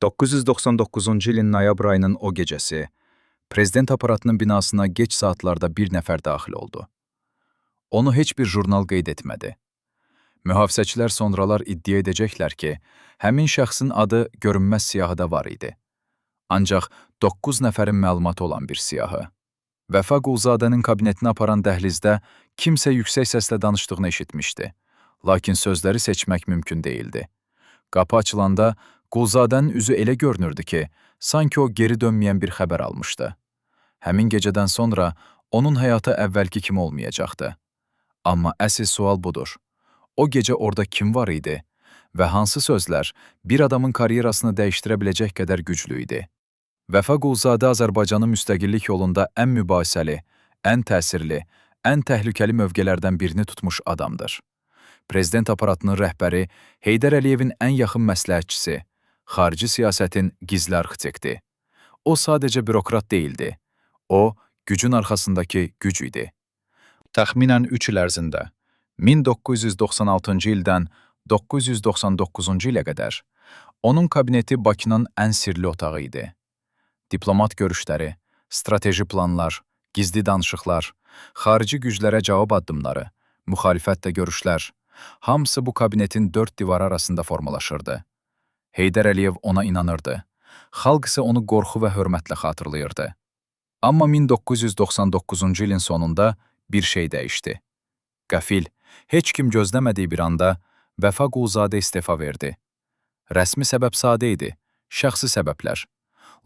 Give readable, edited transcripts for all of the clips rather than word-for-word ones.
999-cu ilin noyabr ayının o gecəsi, prezident aparatının binasına geç saatlarda bir nəfər daxil oldu. Onu heç bir jurnal qeyd etmədi. Mühafizəçilər sonralar iddia edəcəklər ki, həmin şəxsin adı görünməz siyahıda var idi. Ancaq 9 nəfərin məlumatı olan bir siyahı. Vəfa Qulzadənin kabinetinə aparan dəhlizdə kimsə yüksək səslə danışdığını eşitmişdi. Lakin sözləri seçmək mümkün değildi. Qapı açılanda Qulzadənin üzü elə görünürdü ki, sanki o geri dönməyən bir xəbər almışdı. Həmin gecədən sonra onun həyatı əvvəlki kimi olmayacaqdı. Amma əsl sual budur. O gecə orada kim var idi və hansı sözlər bir adamın karyerasını dəyişdirə biləcək qədər güclü idi? Vəfa Qulzadə Azərbaycanın müstəqillik yolunda ən mübahisəli, ən təsirli, ən təhlükəli mövqelərdən birini tutmuş adamdır. Prezident aparatının rəhbəri, Heydər Əliyevin ən yaxın məsləhətçisi, xarici siyasətin gizli arxitekti. O sadəcə bürokrat deyildi. O, gücün arxasındakı güc idi. Təxminən 3 il ərzində, 1996-cı ildən 999-cu ilə qədər, onun kabineti Bakının ən sirli otağı idi. Diplomat görüşləri, strateji planlar, gizli danışıqlar, xarici güclərə cavab addımları, müxalifətlə görüşlər, hamısı bu kabinetin 4 divarı arasında formalaşırdı. Heydər Əliyev ona inanırdı. Xalq isə onu qorxu və hörmətlə xatırlayırdı. Amma 1999-cu ilin sonunda bir şey dəyişdi. Qəfil, heç kim gözləmədiyi bir anda Vəfa Qulzadə istefa verdi. Rəsmi səbəb sadə idi, şəxsi səbəblər.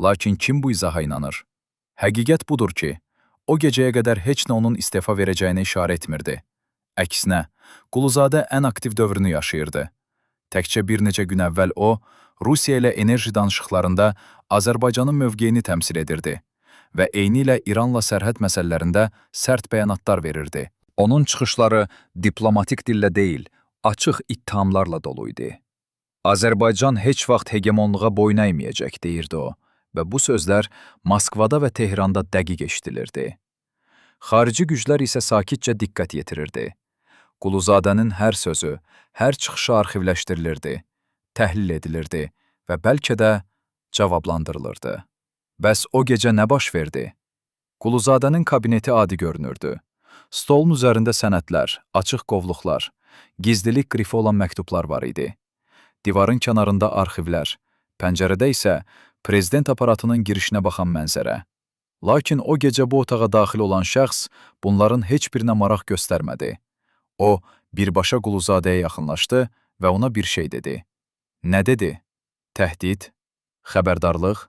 Lakin kim bu izaha inanır? Həqiqət budur ki, o gecəyə qədər heç nə onun istefa verəcəyinə işarə etmirdi. Əksinə, Quluzadə ən aktiv dövrünü yaşayırdı. Təkcə bir neçə gün əvvəl o, Rusiya ilə enerji danışıqlarında Azərbaycanın mövqeyini təmsil edirdi və eyni ilə İranla sərhəd məsələlərində sərt bəyanatlar verirdi. Onun çıxışları diplomatik dillə deyil, açıq ittihamlarla dolu idi. Azərbaycan heç vaxt hegemonluğa boyun əyməyəcək, deyirdi o və bu sözlər Moskvada və Tehranda dəqiq eşidilirdi. Xarici güclər isə sakitcə diqqət yetirirdi. Quluzadənin hər sözü, hər çıxışı arxivləşdirilirdi, təhlil edilirdi və bəlkə də cavablandırılırdı. Bəs o gecə nə baş verdi? Quluzadənin kabineti adi görünürdü. Stolun üzərində sənədlər, açıq qovluqlar, gizlilik qrifi olan məktublar var idi. Divarın kənarında arxivlər, pəncərədə isə prezident aparatının girişinə baxan mənzərə. Lakin o gecə bu otağa daxil olan şəxs bunların heç birinə maraq göstərmədi. O, birbaşa Quluzadəyə yaxınlaşdı və ona bir şey dedi. Nə dedi? Təhdid, xəbərdarlıq,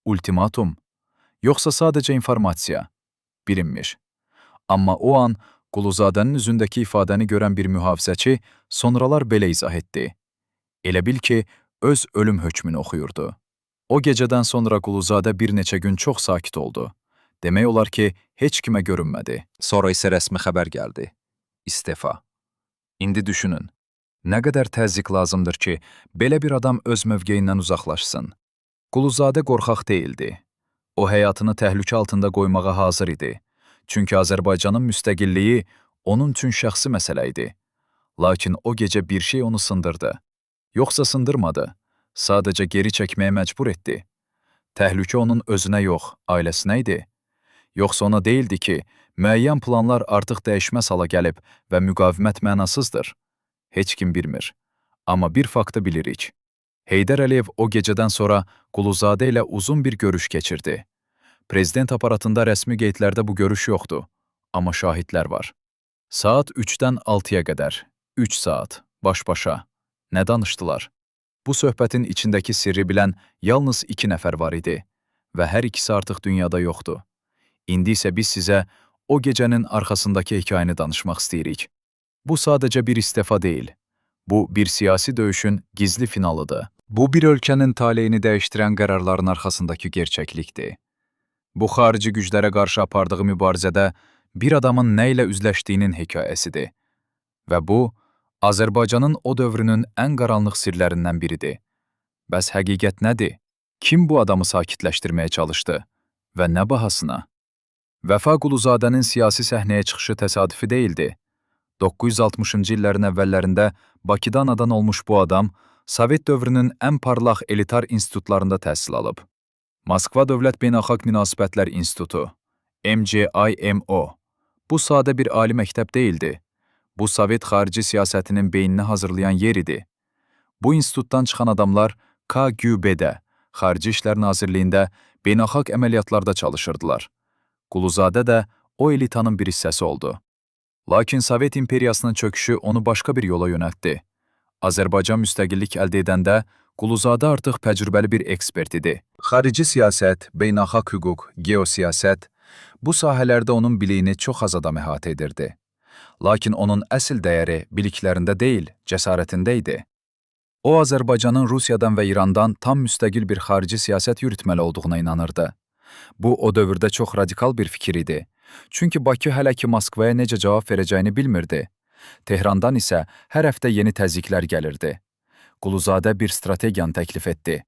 ultimatum, yoxsa sadəcə informasiya? Bilinmir. Amma o an Quluzadənin üzündəki ifadəni görən bir mühafizəçi sonralar belə izah etdi. Elə bil ki, öz ölüm hökmünü oxuyurdu. O gecədən sonra Quluzadə bir neçə gün çox sakit oldu. Demək olar ki, heç kimə görünmədi. Sonra isə rəsmi xəbər gəldi. İstefa. İndi düşünün, nə qədər təzyiq lazımdır ki, belə bir adam öz mövqeyindən uzaqlaşsın. Quluzadə qorxaq deyildi. O, həyatını təhlükə altında qoymağa hazır idi. Çünki Azərbaycanın müstəqilliyi onun üçün şəxsi məsələ idi. Lakin o gecə bir şey onu sındırdı. Yoxsa sındırmadı, sadəcə geri çəkməyə məcbur etdi. Təhlükə onun özünə yox, ailəsinə idi. Yoxsa ona deyildi ki, müəyyən planlar artıq dəyişməz hala gəlib və müqavimət mənasızdır. Heç kim bilmir. Amma bir faktı bilirik. Heydər Əliyev o gecədən sonra Quluzadə ilə uzun bir görüş keçirdi. Prezident aparatında rəsmi qeydlərdə bu görüş yoxdur, amma şahidlər var. Saat 3-dən 6-ya qədər, 3 saat, baş-başa. Nə danışdılar? Bu söhbətin içindəki sirri bilən yalnız 2 nəfər var idi və hər ikisi artıq dünyada yoxdur. İndi isə biz sizə o gecənin arxasındakı hekayəni danışmaq istəyirik. Bu sadəcə bir istefa deyil. Bu, bir siyasi döyüşün gizli finalıdır. Bu, bir ölkənin taleyini dəyişdirən qərarların arxasındakı gerçəklikdir. Bu, xarici güclərə qarşı apardığı mübarizədə bir adamın nə ilə üzləşdiyinin hekayəsidir. Və bu, Azərbaycanın o dövrünün ən qaranlıq sirlərindən biridir. Bəs həqiqət nədir? Kim bu adamı sakitləşdirməyə çalışdı və nə bahasına? Vəfa Quluzadənin siyasi səhnəyə çıxışı təsadüfi deyildi. 960-cı illərin əvvəllərində Bakıda anadan olmuş bu adam Sovet dövrünün ən parlaq elitar institutlarında təhsil alıb. Moskva Dövlət Beynəlxalq Münasibətlər İnstitutu, MCIMO. Bu sadə bir ali məktəb deyildi. Bu Sovet xarici siyasətinin beynini hazırlayan yer idi. Bu institutdan çıxan adamlar KGB-də, Xarici İşlər Nazirliyində, beynəlxalq əməliyyatlarda çalışırdılar. Quluzadə də o elitanın bir hissəsi oldu. Lakin Sovet imperiyasının çöküşü onu başqa bir yola yönəltdi. Azərbaycan müstəqillik əldə edəndə Quluzadə artıq təcrübəli bir ekspert idi. Xarici siyasət, beynəlxalq hüquq, geosiyasət, bu sahələrdə onun biliyini çox az adam əhatə edirdi. Lakin onun əsl dəyəri biliklərində deyil, cəsarətində idi. O, Azərbaycanın Rusiyadan və İrandan tam müstəqil bir xarici siyasət yürütməli olduğuna inanırdı. Bu, o dövrdə çox radikal bir fikir idi. Çünki Bakı hələ ki Moskvaya necə cavab verəcəyini bilmirdi. Tehrandan isə hər həftə yeni təzyiqlər gəlirdi. Quluzadə bir strategiyanı təklif etdi.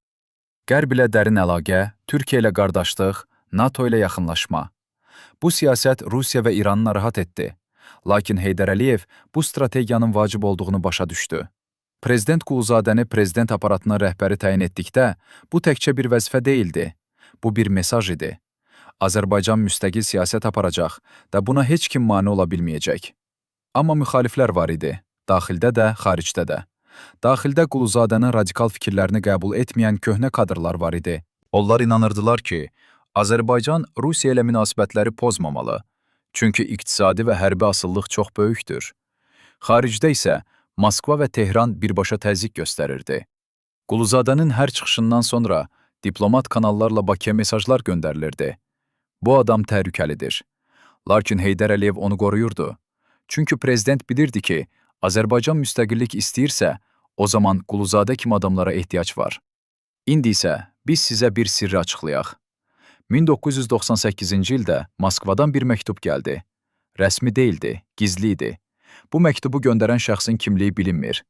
Qərb ilə dərin əlaqə, Türkiyə ilə qardaşlıq, NATO ilə yaxınlaşma. Bu siyasət Rusiya və İranı narahat etdi. Lakin Heydər Əliyev bu strategiyanın vacib olduğunu başa düşdü. Prezident Quluzadəni prezident aparatına rəhbəri təyin etdikdə, bu təkcə bir vəzifə deyildi. Bu bir mesaj idi. Azərbaycan müstəqil siyasət aparacaq və buna heç kim mane ola bilməyəcək. Amma müxaliflər var idi, daxildə də, xaricdə də. Daxildə Quluzadənin radikal fikirlərini qəbul etməyən köhnə kadrlar var idi. Onlar inanırdılar ki, Azərbaycan Rusiya ilə münasibətləri pozmamalı. Çünki iqtisadi və hərbi asıllıq çox böyükdür. Xaricdə isə Moskva və Tehran birbaşa təzyiq göstərirdi. Quluzadənin hər çıxışından sonra diplomat kanallarla Bakıya mesajlar göndərilirdi. Bu adam təhlükəlidir. Lakin Heydər Əliyev onu qoruyurdu. Çünki prezident bilirdi ki, Azərbaycan müstəqillik istəyirsə, o zaman Quluzadə kimi adamlara ehtiyac var. İndi isə biz sizə bir sirri açıqlayaq. 1998-ci ildə Moskvadan bir məktub gəldi. Rəsmi deyildi, gizli idi. Bu məktubu göndərən şəxsin kimliyi bilinmir.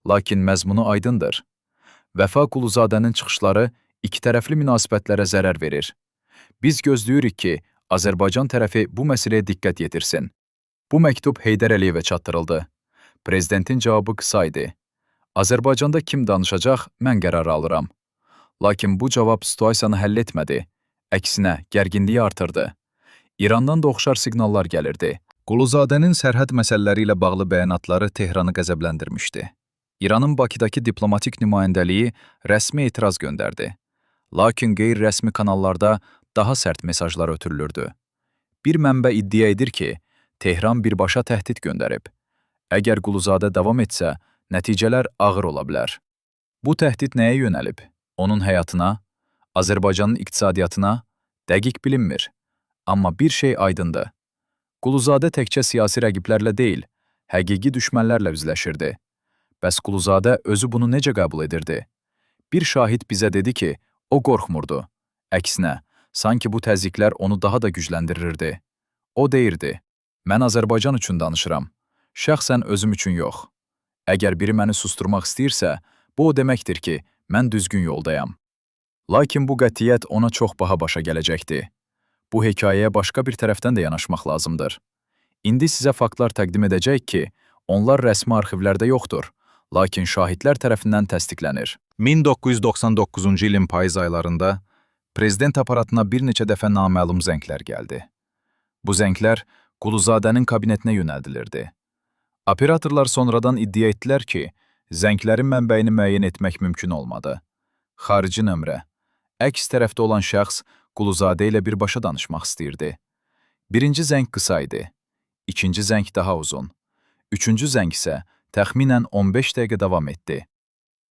Lakin məzmunu aydındır. Vəfa Quluzadənin çıxışları iki tərəfli münasibətlərə zərər verir. Biz gözləyirik ki, Azərbaycan tərəfi bu məsələyə diqqət yetirsin. Bu məktub Heydər Əliyevə çatdırıldı. Prezidentin cavabı qısa idi. Azərbaycanda kim danışacaq, mən qərar alıram. Lakin bu cavab situasiyanı həll etmədi. Əksinə, gərginliyi artırdı. İrandan da oxşar siqnallar gəlirdi. Quluzadənin sərhəd məsələləri ilə bağlı bəyanatları Tehranı qəzəbləndirmişdi. İranın Bakıdakı diplomatik nümayəndəliyi rəsmi etiraz göndərdi. Lakin qeyri-rəsmi kanallarda daha sərt mesajlar ötürülürdü. Bir mənbə iddia edir ki, Tehran birbaşa təhdid göndərib. Əgər Quluzadə davam etsə, nəticələr ağır ola bilər. Bu təhdid nəyə yönəlib? Onun həyatına, Azərbaycanın iqtisadiyyatına dəqiq bilinmir. Amma bir şey aydındır. Quluzadə təkcə siyasi rəqiblərlə deyil, həqiqi düşmənlərlə üzləşirdi. Bəs Quluzadə özü bunu necə qəbul edirdi? Bir şahid bizə dedi ki, o qorxmurdu. Əksinə, sanki bu təzyiqlər onu daha da gücləndirirdi. O deyirdi, mən Azərbaycan üçün danışıram, şəxsən özüm üçün yox. Əgər biri məni susturmaq istəyirsə, bu o deməkdir ki, mən düzgün yoldayam. Lakin bu qətiyyət ona çox baha başa gələcəkdi. Bu hekayəyə başqa bir tərəfdən də yanaşmaq lazımdır. İndi sizə faktlar təqdim edəcək ki, onlar rəsmi arxivlərdə yoxdur, lakin şahidlər tərəfindən təsdiqlənir. 1999-cu ilin payız aylarında prezident aparatına bir neçə dəfə naməlum zənglər gəldi. Bu zənglər Quluzadənin kabinetinə yönəldilirdi. Operatorlar sonradan iddia etdilər ki, zənglərin mənbəyini müəyyən etmək mümkün olmadı. Xarici nömrə. Əks tərəfdə olan şəxs Quluzadə ilə birbaşa danışmaq istəyirdi. Birinci zəng qısa idi. İkinci zəng daha uzun. Üçüncü zəng isə təxminən 15 dəqiqə davam etdi.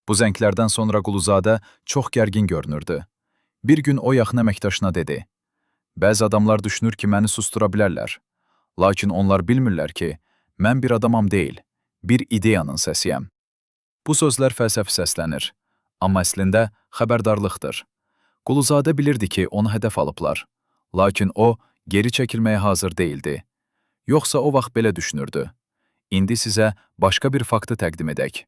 Bu zənglərdən sonra Quluzadə çox gərgin görünürdü. Bir gün o yaxın əməkdaşına dedi, bəzi adamlar düşünür ki, məni sustura bilərlər. Lakin onlar bilmirlər ki, mən bir adamam deyil, bir ideyanın səsiyəm. Bu sözlər fəlsəfi səslənir, amma əslində xəbərdarlıqdır. Quluzadə bilirdi ki, onu hədəf alıblar. Lakin o, geri çəkilməyə hazır deyildi. Yoxsa o vaxt belə düşünürdü. İndi sizə başqa bir faktı təqdim edək.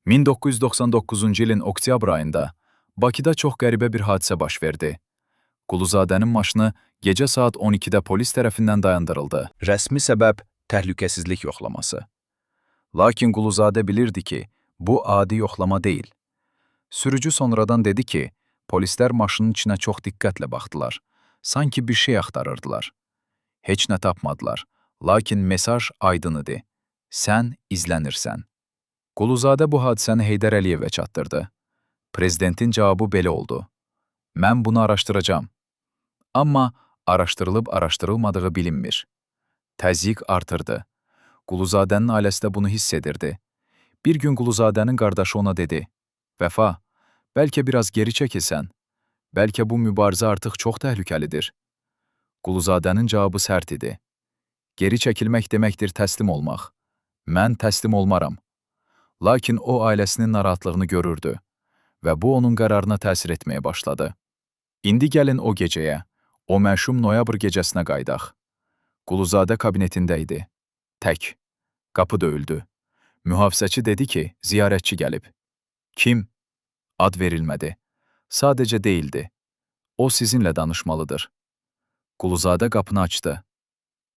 1999-cu ilin oktyabr ayında Bakıda çox qəribə bir hadisə baş verdi. Quluzadənin maşını gecə saat 12-də polis tərəfindən dayandırıldı. Rəsmi səbəb təhlükəsizlik yoxlaması. Lakin Quluzadə bilirdi ki, bu adi yoxlama deyil. Sürücü sonradan dedi ki, polislər maşının içinə çox diqqətlə baxdılar. Sanki bir şey axtarırdılar. Heç nə tapmadılar. Lakin mesaj aydın idi. Sən izlənirsən. Quluzadə bu hadisəni Heydər Əliyevə çatdırdı. Prezidentin cavabı belə oldu. Mən bunu araşdıracağam. Amma araşdırılıb araşdırılmadığı bilinmir. Təzyiq artırdı. Quluzadənin ailəsi də bunu hiss edirdi. Bir gün Quluzadənin qardaşı ona dedi, Vəfa, bəlkə biraz geri çəkilsən, bəlkə bu mübarizə artıq çox təhlükəlidir. Quluzadənin cavabı sərt idi. Geri çəkilmək deməkdir təslim olmaq. Mən təslim olmaram. Lakin o ailəsinin narahatlığını görürdü və bu onun qərarına təsir etməyə başladı. İndi gəlin o gecəyə, o məşum noyabr gecəsinə qaydaq. Quluzadə kabinetində idi. Tək. Qapı döyüldü. Mühafizəçi dedi ki, ziyarətçi gəlib. Kim? Ad verilmədi. Sadəcə deyildi. O sizinlə danışmalıdır. Quluzadə qapını açdı.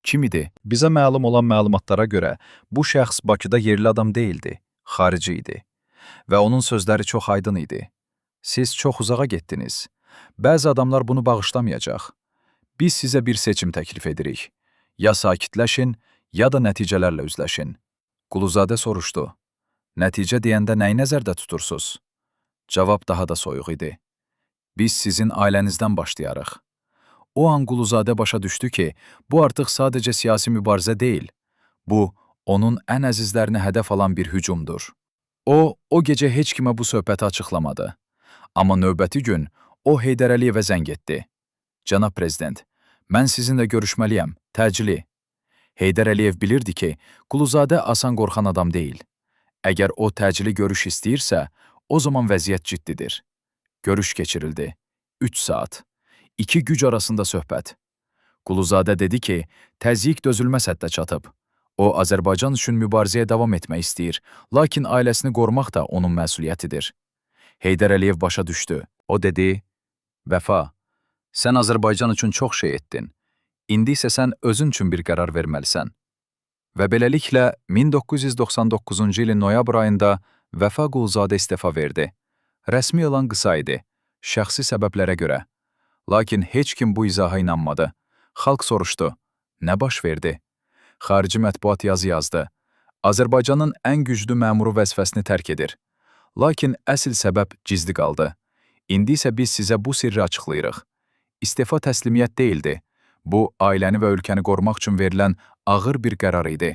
Kim idi? Bizə məlum olan məlumatlara görə, bu şəxs Bakıda yerli adam deyildi, xarici idi. Və onun sözləri çox aydın idi. Siz çox uzağa getdiniz. Bəzi adamlar bunu bağışlamayacaq. Biz sizə bir seçim təklif edirik. Ya sakitləşin, ya da nəticələrlə üzləşin. Quluzadə soruşdu. Nəticə deyəndə nəyi nəzərdə tutursuz? Cavab daha da soyuq idi. Biz sizin ailənizdən başlayarıq. O an Quluzadə başa düşdü ki, bu artıq sadəcə siyasi mübarizə deyil. Bu, onun ən əzizlərini hədəf alan bir hücumdur. O gecə heç kimə bu söhbəti açıqlamadı. Amma növbəti gün o Heydər Əliyevə zəng etdi. Cənab Prezident, mən sizinlə görüşməliyəm, təcili. Heydər Əliyev bilirdi ki, Quluzadə asan qorxan adam deyil. Əgər o təcili görüş istəyirsə, o zaman vəziyyət ciddidir. Görüş keçirildi. 3 saat. 2 güc arasında söhbət. Quluzadə dedi ki, təzyiq dözülməz həddə çatıb. O, Azərbaycan üçün mübarizəyə davam etmək istəyir, lakin ailəsini qorumaq da onun məsuliyyətidir. Heydər Əliyev başa düşdü. O dedi, Vəfa, sən Azərbaycan üçün çox şey etdin. İndi isə sən özün üçün bir qərar verməlisən. Və beləliklə 1999-cu ilin noyabr ayında Vəfa Quluzadə istefa verdi. Rəsmi elan qısa idi, şəxsi səbəblərə görə. Lakin heç kim bu izaha inanmadı. Xalq soruşdu, nə baş verdi? Xarici mətbuat yazı yazdı. Azərbaycanın ən güclü məmuru vəzifəsini tərk edir. Lakin əsl səbəb gizli qaldı. İndi isə biz sizə bu sirri açıqlayırıq. İstefa təslimiyyət deyildi. Bu, ailəni və ölkəni qorumaq üçün verilən ağır bir qərar idi.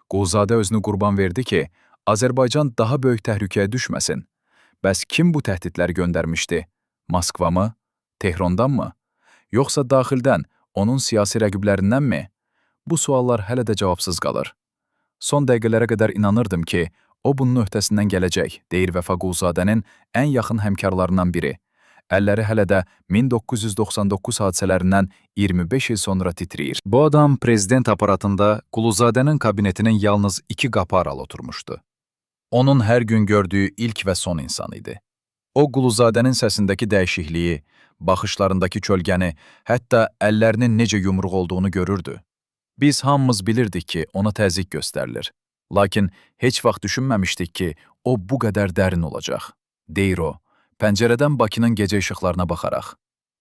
Quluzadə özünü qurban verdi ki, Azərbaycan daha böyük təhlükəyə düşməsin. Bəs kim bu təhdidləri göndərmişdi? Moskva mı? Tehrandan mı? Yoxsa daxildən, onun siyasi rəqiblərindənmi? Bu suallar hələ də cavabsız qalır. Son dəqiqələrə qədər inanırdım ki, o bunun öhdəsindən gələcək, deyir Vəfa Quluzadənin ən yaxın həmkarlarından biri. Əlləri hələ də 1999 hadisələrindən 25 il sonra titrəyir. Bu adam prezident aparatında Quluzadənin kabinetinin yalnız 2 qapı aralı oturmuşdu. Onun hər gün gördüyü ilk və son insan idi. O, Quluzadənin səsindəki dəyişikliyi, baxışlarındakı kölgəni, hətta əllərinin necə yumruq olduğunu görürdü. Biz hamımız bilirdik ki, ona təzyiq göstərilir. Lakin heç vaxt düşünməmişdik ki, o bu qədər dərin olacaq, deyir o, pəncərədən Bakının gecə işıqlarına baxaraq.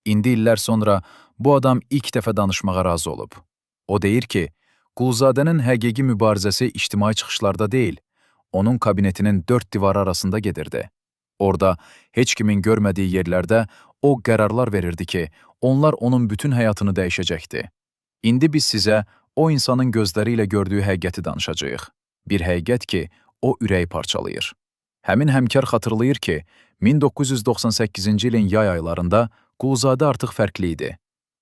İndi illər sonra bu adam ilk dəfə danışmağa razı olub. O deyir ki, Quluzadənin həqiqi mübarizəsi ictimai çıxışlarda deyil, onun kabinetinin 4 divarı arasında gedirdi. Orada heç kimin görmədiyi yerlərdə o qərarlar verirdi ki, onlar onun bütün həyatını dəyişəcəkdi. İndi biz sizə o insanın gözləri ilə gördüyü həqiqəti danışacağıq. Bir həqiqət ki, o ürəyi parçalayır. Həmin həmkar xatırlayır ki, 1998-ci ilin yay aylarında Quluzadə artıq fərqli idi.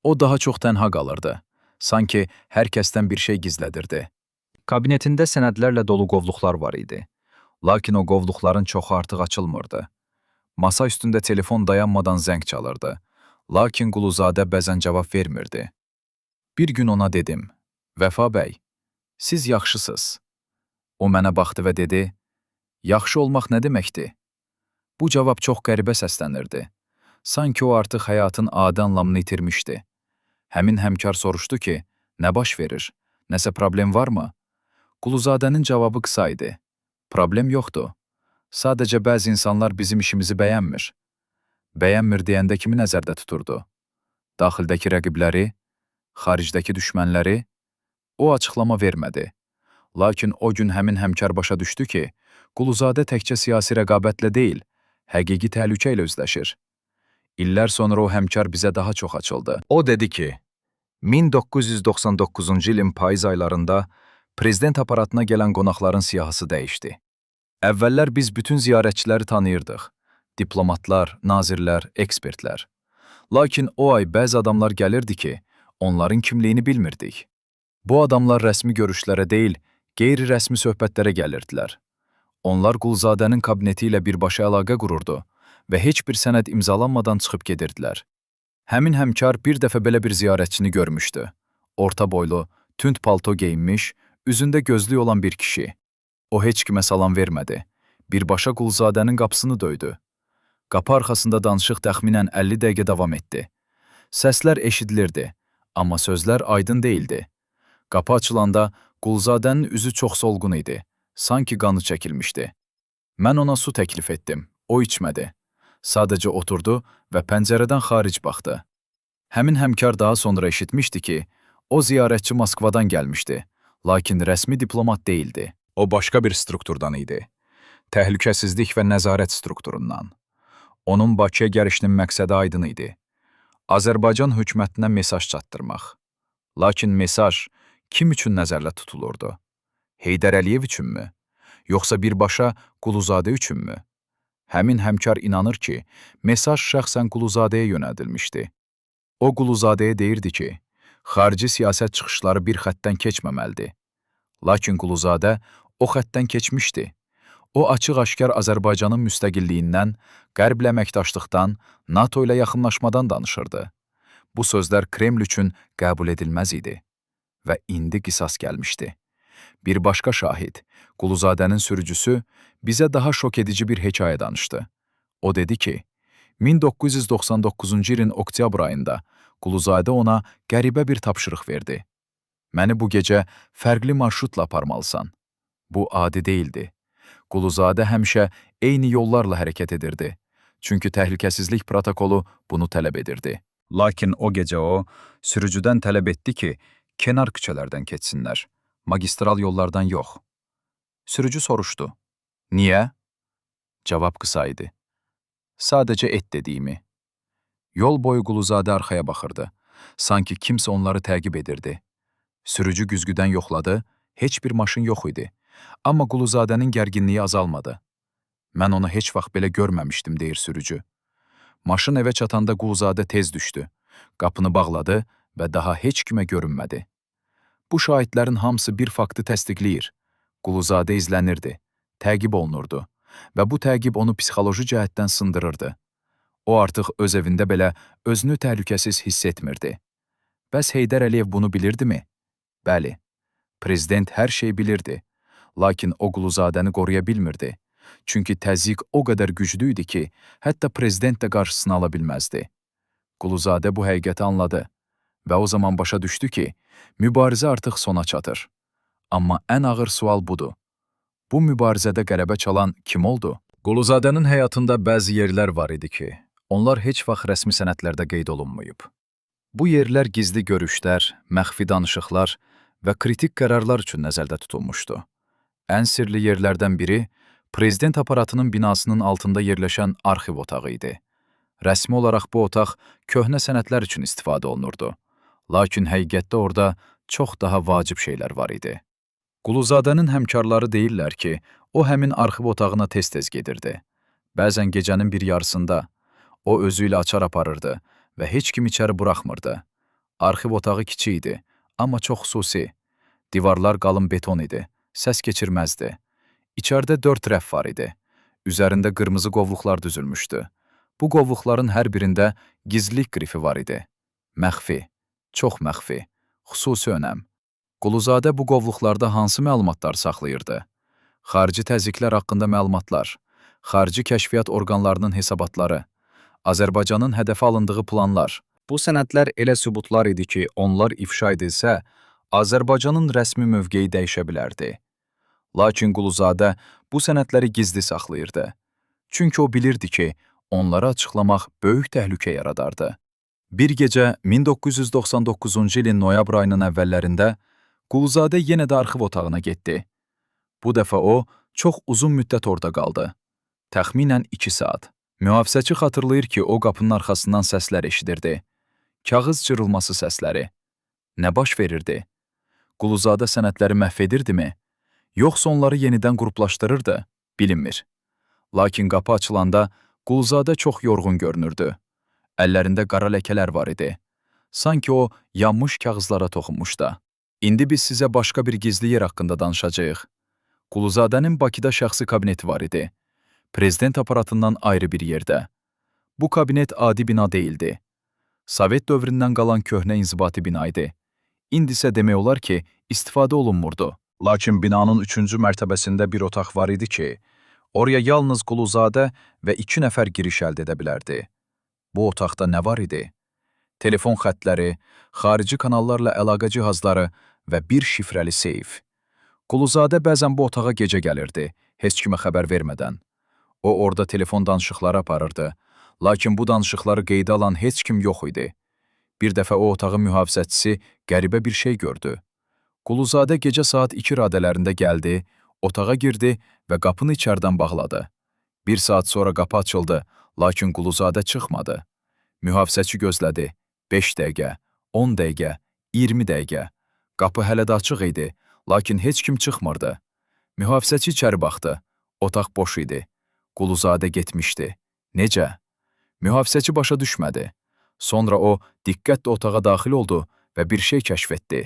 O daha çox tənha qalırdı. Sanki hər kəsdən bir şey gizlədirdi. Kabinetində sənədlərlə dolu qovluqlar var idi. Lakin o qovluqların çoxu artıq açılmırdı. Masa üstündə telefon dayanmadan zəng çalırdı. Lakin Quluzadə bəzən cavab vermirdi. Bir gün ona dedim, Vəfa bəy, siz yaxşısınız. O mənə baxdı və dedi, yaxşı olmaq nə deməkdir? Bu cavab çox qəribə səslənirdi. Sanki o artıq həyatın adi anlamını itirmişdi. Həmin həmkar soruşdu ki, nə baş verir, nəsə problem varmı? Quluzadənin cavabı qısa idi. Problem yoxdur. Sadəcə bəzi insanlar bizim işimizi bəyənmir. Bəyənmir deyəndə kimi nəzərdə tuturdu? Daxildəki rəqibləri, xaricdəki düşmənləri? O açıqlama vermədi. Lakin o gün həmin həmkar başa düşdü ki, Quluzadə təkcə siyasi rəqabətlə deyil, həqiqi təhlükə ilə üzləşir. İllər sonra o həmkar bizə daha çox açıldı. O dedi ki, 1999-cu ilin payız aylarında prezident aparatına gələn qonaqların siyahısı dəyişdi. Əvvəllər biz bütün ziyarətçiləri tanıyırdıq. Diplomatlar, nazirlər, ekspertlər. Lakin o ay bəzi adamlar gəlirdi ki, onların kimliyini bilmirdik. Bu adamlar rəsmi görüşlərə deyil, qeyri-rəsmi söhbətlərə gəlirdilər. Onlar Quluzadənin kabineti ilə birbaşa əlaqə qururdu və heç bir sənəd imzalanmadan çıxıb gedirdilər. Həmin həmkar bir dəfə belə bir ziyarətçini görmüşdü. Orta boylu, tünd palto geyinmiş, üzündə gözlük olan bir kişi. O heç kimə salam vermədi. Birbaşa Quluzadənin qapısını döydü. Qapı arxasında danışıq təxminən 50 dəqiqə davam etdi. Səslər eşidilirdi, amma sözlər aydın değildi. Qapı açılanda Quluzadənin üzü çox solğun idi. Sanki qanı çəkilmişdi. Mən ona su təklif etdim. O içmədi. Sadəcə oturdu və pəncərədən xaric baxdı. Həmin həmkar daha sonra eşitmişdi ki, o ziyarətçi Moskvadan gəlmişdi, lakin rəsmi diplomat değildi. O başqa bir strukturdan idi. Təhlükəsizlik və nəzarət strukturundan. Onun Bakıya gəlişinin məqsədi aydın idi. Azərbaycan hökumətinə mesaj çatdırmaq. Lakin mesaj kim üçün nəzərdə tutulurdu? Heydər Əliyev üçünmü? Yoxsa birbaşa Quluzadə üçünmü? Həmin həmkar inanır ki, mesaj şəxsən Quluzadəyə yönəldilmişdi. O Quluzadəyə deyirdi ki, xarici siyasət çıxışları bir xəttdən keçməməlidir. Lakin Quluzadə o xəttdən keçmişdi. O açıq-aşkar Azərbaycanın müstəqilliyindən, Qərblə əməkdaşlıqdan, NATO ilə yaxınlaşmadan danışırdı. Bu sözlər Kreml üçün qəbul edilməz idi. Və indi qisas gəlmişdi. Bir başqa şahid, Quluzadənin sürücüsü, bizə daha şok edici bir hekayə danışdı. O dedi ki, 1999-cu ilin oktyabr ayında Quluzadə ona qəribə bir tapşırıq verdi. Məni bu gecə fərqli marşrutla aparmalısan. Bu adi değildi. Quluzadə həmişə eyni yollarla hərəkət edirdi. Çünki təhlükəsizlik protokolu bunu tələb edirdi. Lakin o gecə o, sürücüdən tələb etdi ki, kənar küçələrdən keçsinlər. Magistral yollardan yox. Sürücü soruşdu. Niyə? Cavab qısa idi. Sadəcə et dediyimi. Yol boyu Quluzadə arxaya baxırdı. Sanki kimsə onları təqib edirdi. Sürücü güzgüdən yoxladı, heç bir maşın yox idi. Amma Quluzadənin gərginliyi azalmadı. Mən onu heç vaxt belə görməmişdim, deyir sürücü. Maşın evə çatanda Quluzadə tez düşdü. Qapını bağladı və daha heç kimə görünmədi. Bu şahidlərin hamısı bir faktı təsdiqləyir. Quluzadə izlənirdi, təqib olunurdu və bu təqib onu psixoloji cəhətdən sındırırdı. O artıq öz evində belə özünü təhlükəsiz hiss etmirdi. Bəs Heydər Əliyev bunu bilirdimi? Bəli, prezident hər şeyi bilirdi, lakin o Quluzadəni qoruya bilmirdi. Çünki təzyiq o qədər güclü idi ki, hətta prezident də qarşısını ala bilməzdi. Quluzadə bu həqiqəti anladı və o zaman başa düşdü ki, mübarizə artıq sona çatır. Amma ən ağır sual budur. Bu mübarizədə qələbə çalan kim oldu? Quluzadənin həyatında bəzi yerlər var idi ki, onlar heç vaxt rəsmi sənədlərdə qeyd olunmayıb. Bu yerlər gizli görüşlər, məxfi danışıqlar və kritik qərarlar üçün nəzərdə tutulmuşdu. Ən sirli yerlərdən biri, prezident aparatının binasının altında yerləşən arxiv otağı idi. Rəsmi olaraq bu otaq köhnə sənədlər üçün istifadə olunurdu. Lakin həqiqətdə orada çox daha vacib şeylər var idi. Quluzadənin həmkarları deyirlər ki, o həmin arxiv otağına tez-tez gedirdi. Bəzən gecənin bir yarısında o özü ilə açar aparırdı və heç kim içəri buraxmırdı. Arxiv otağı kiçik idi, amma çox xüsusi. Divarlar qalın beton idi, səs keçirməzdi. İçəridə 4 rəf var idi. Üzərində qırmızı qovluqlar düzülmüşdü. Bu qovluqların hər birində gizlilik qrifi var idi. Məxfi, çox məxfi, xüsusi önəm. Quluzadə bu qovluqlarda hansı məlumatlar saxlayırdı? Xarici təzyiqlər haqqında məlumatlar, xarici kəşfiyyat orqanlarının hesabatları, Azərbaycanın hədəfə alındığı planlar. Bu sənədlər elə sübutlar idi ki, onlar ifşa edilsə, Azərbaycanın rəsmi mövqeyi dəyişə bilərdi. Lakin Quluzadə bu sənədləri gizli saxlayırdı. Çünki o bilirdi ki, onları açıqlamaq böyük təhlükə yaradardı. Bir gecə 1999-cu ilin noyabr ayının əvvəllərində Quluzadə yenə də arxiv otağına getdi. Bu dəfə o, çox uzun müddət orada qaldı. Təxminən 2 saat. Mühafizəçi xatırlayır ki, o qapının arxasından səslər eşidirdi. Kağız cırılması səsləri. Nə baş verirdi? Quluzadə sənədləri məhv edirdimi? Yoxsa onları yenidən qruplaşdırırdı? Bilinmir. Lakin qapı açılanda Quluzadə çox yorğun görünürdü. Əllərində qara ləkələr var idi. Sanki o, yanmış kağızlara toxunmuşdu. İndi biz sizə başqa bir gizli yer haqqında danışacağıq. Quluzadənin Bakıda şəxsi kabineti var idi. Prezident aparatından ayrı bir yerdə. Bu kabinet adi bina deyildi. Sovet dövründən qalan köhnə inzibati bina idi. İndi isə demək olar ki, istifadə olunmurdu. Lakin binanın 3-cü mərtəbəsində bir otaq var idi ki, oraya yalnız Quluzadə və 2 nəfər giriş əldə edə bilərdi. Bu otaqda nə var idi? Telefon xətləri, xarici kanallarla əlaqə cihazları və bir şifrəli seyf. Quluzadə bəzən bu otağa gecə gəlirdi, heç kimə xəbər vermədən. O, orada telefon danışıqları aparırdı, lakin bu danışıqları qeydə alan heç kim yox idi. Bir dəfə o otağın mühafizəçisi qəribə bir şey gördü. Quluzadə gecə saat 2 radələrində gəldi, otağa girdi və qapını içərdən bağladı. 1 saat sonra qapı açıldı, lakin Quluzadə çıxmadı. Mühafizəçi gözlədi. 5 dəqiqə, 10 dəqiqə, 20 dəqiqə. Qapı hələ də açıq idi, lakin heç kim çıxmırdı. Mühafizəçi içəri baxdı. Otaq boş idi. Quluzadə getmişdi. Necə? Mühafizəçi başa düşmədi. Sonra o, diqqətlə otağa daxil oldu və bir şey kəşf etdi.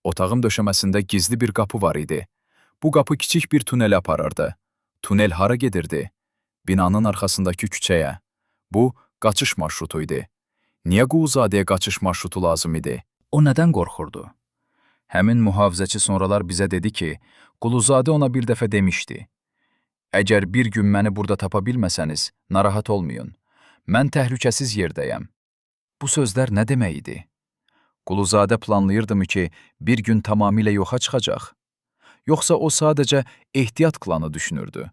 Otağın döşəməsində gizli bir qapı var idi. Bu qapı kiçik bir tunel aparırdı. Tunel hara gedirdi? Binanın arxasındakı küçəyə. Bu, qaçış marşrutu idi. Niyə Quluzadəyə qaçış marşrutu lazım idi? O nədən qorxurdu? Həmin mühafizəçi sonralar bizə dedi ki, Quluzadə ona bir dəfə demişdi. Əgər bir gün məni burada tapa bilməsəniz, narahat olmayın. Mən təhlükəsiz yerdəyəm. Bu sözlər nə demək idi? Quluzadə planlayırdımı ki, bir gün tamamilə yoxa çıxacaq? Yoxsa o sadəcə ehtiyat planı düşünürdü?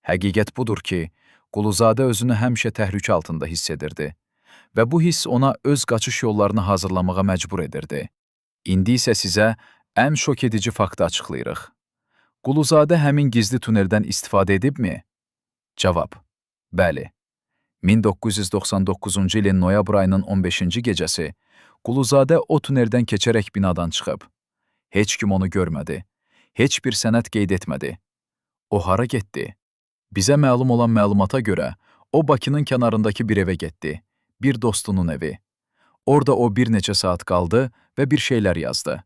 Həqiqət budur ki, Quluzadə özünü həmişə təhlükə altında hiss edirdi və bu hiss ona öz qaçış yollarını hazırlamağa məcbur edirdi. İndi isə sizə ən şok edici faktı açıqlayırıq. Quluzadə həmin gizli tuneldən istifadə edibmi? Cavab: bəli. 1999-cu ilin noyabr ayının 15-ci gecəsi Quluzadə o tuneldən keçərək binadan çıxıb. Heç kim onu görmədi. Heç bir sənəd qeyd etmədi. O hara getdi? Bizə məlum olan məlumata görə, o Bakının kənarındakı bir evə getdi. Bir dostunun evi. Orada o bir neçə saat qaldı və bir şeylər yazdı.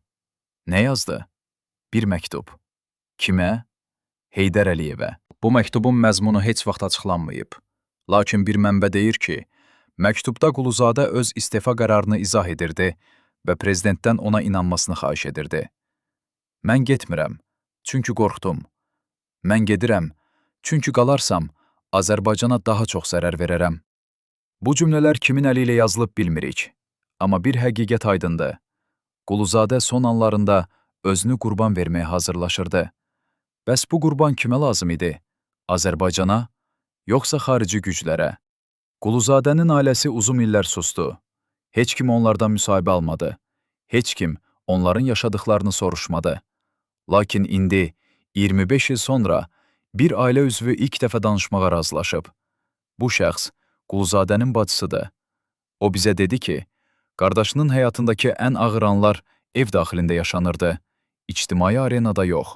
Nə yazdı? Bir məktub. Kimə? Heydər Əliyevə. Bu məktubun məzmunu heç vaxt açıqlanmayıb. Lakin bir mənbə deyir ki, məktubda Quluzadə öz istefa qərarını izah edirdi və prezidentdən ona inanmasını xahiş edirdi. Mən getmirəm, çünki qorxdum. Mən gedirəm, çünki qalarsam, Azərbaycana daha çox zərər verərəm. Bu cümlələr kimin əli ilə yazılıb bilmirik. Amma bir həqiqət aydındır. Quluzadə son anlarında özünü qurban verməyə hazırlaşırdı. Bəs bu qurban kimə lazım idi? Azərbaycana, yoxsa xarici güclərə? Quluzadənin ailəsi uzun illər sustu. Heç kim onlardan müsahibə almadı. Heç kim onların yaşadıklarını soruşmadı. Lakin indi, 25 il sonra, bir ailə üzvü ilk dəfə danışmağa razılaşıb. Bu şəxs Quluzadənin bacısıdır. O bizə dedi ki, qardaşının həyatındakı ən ağır anlar ev daxilində yaşanırdı, ictimai arenada yox.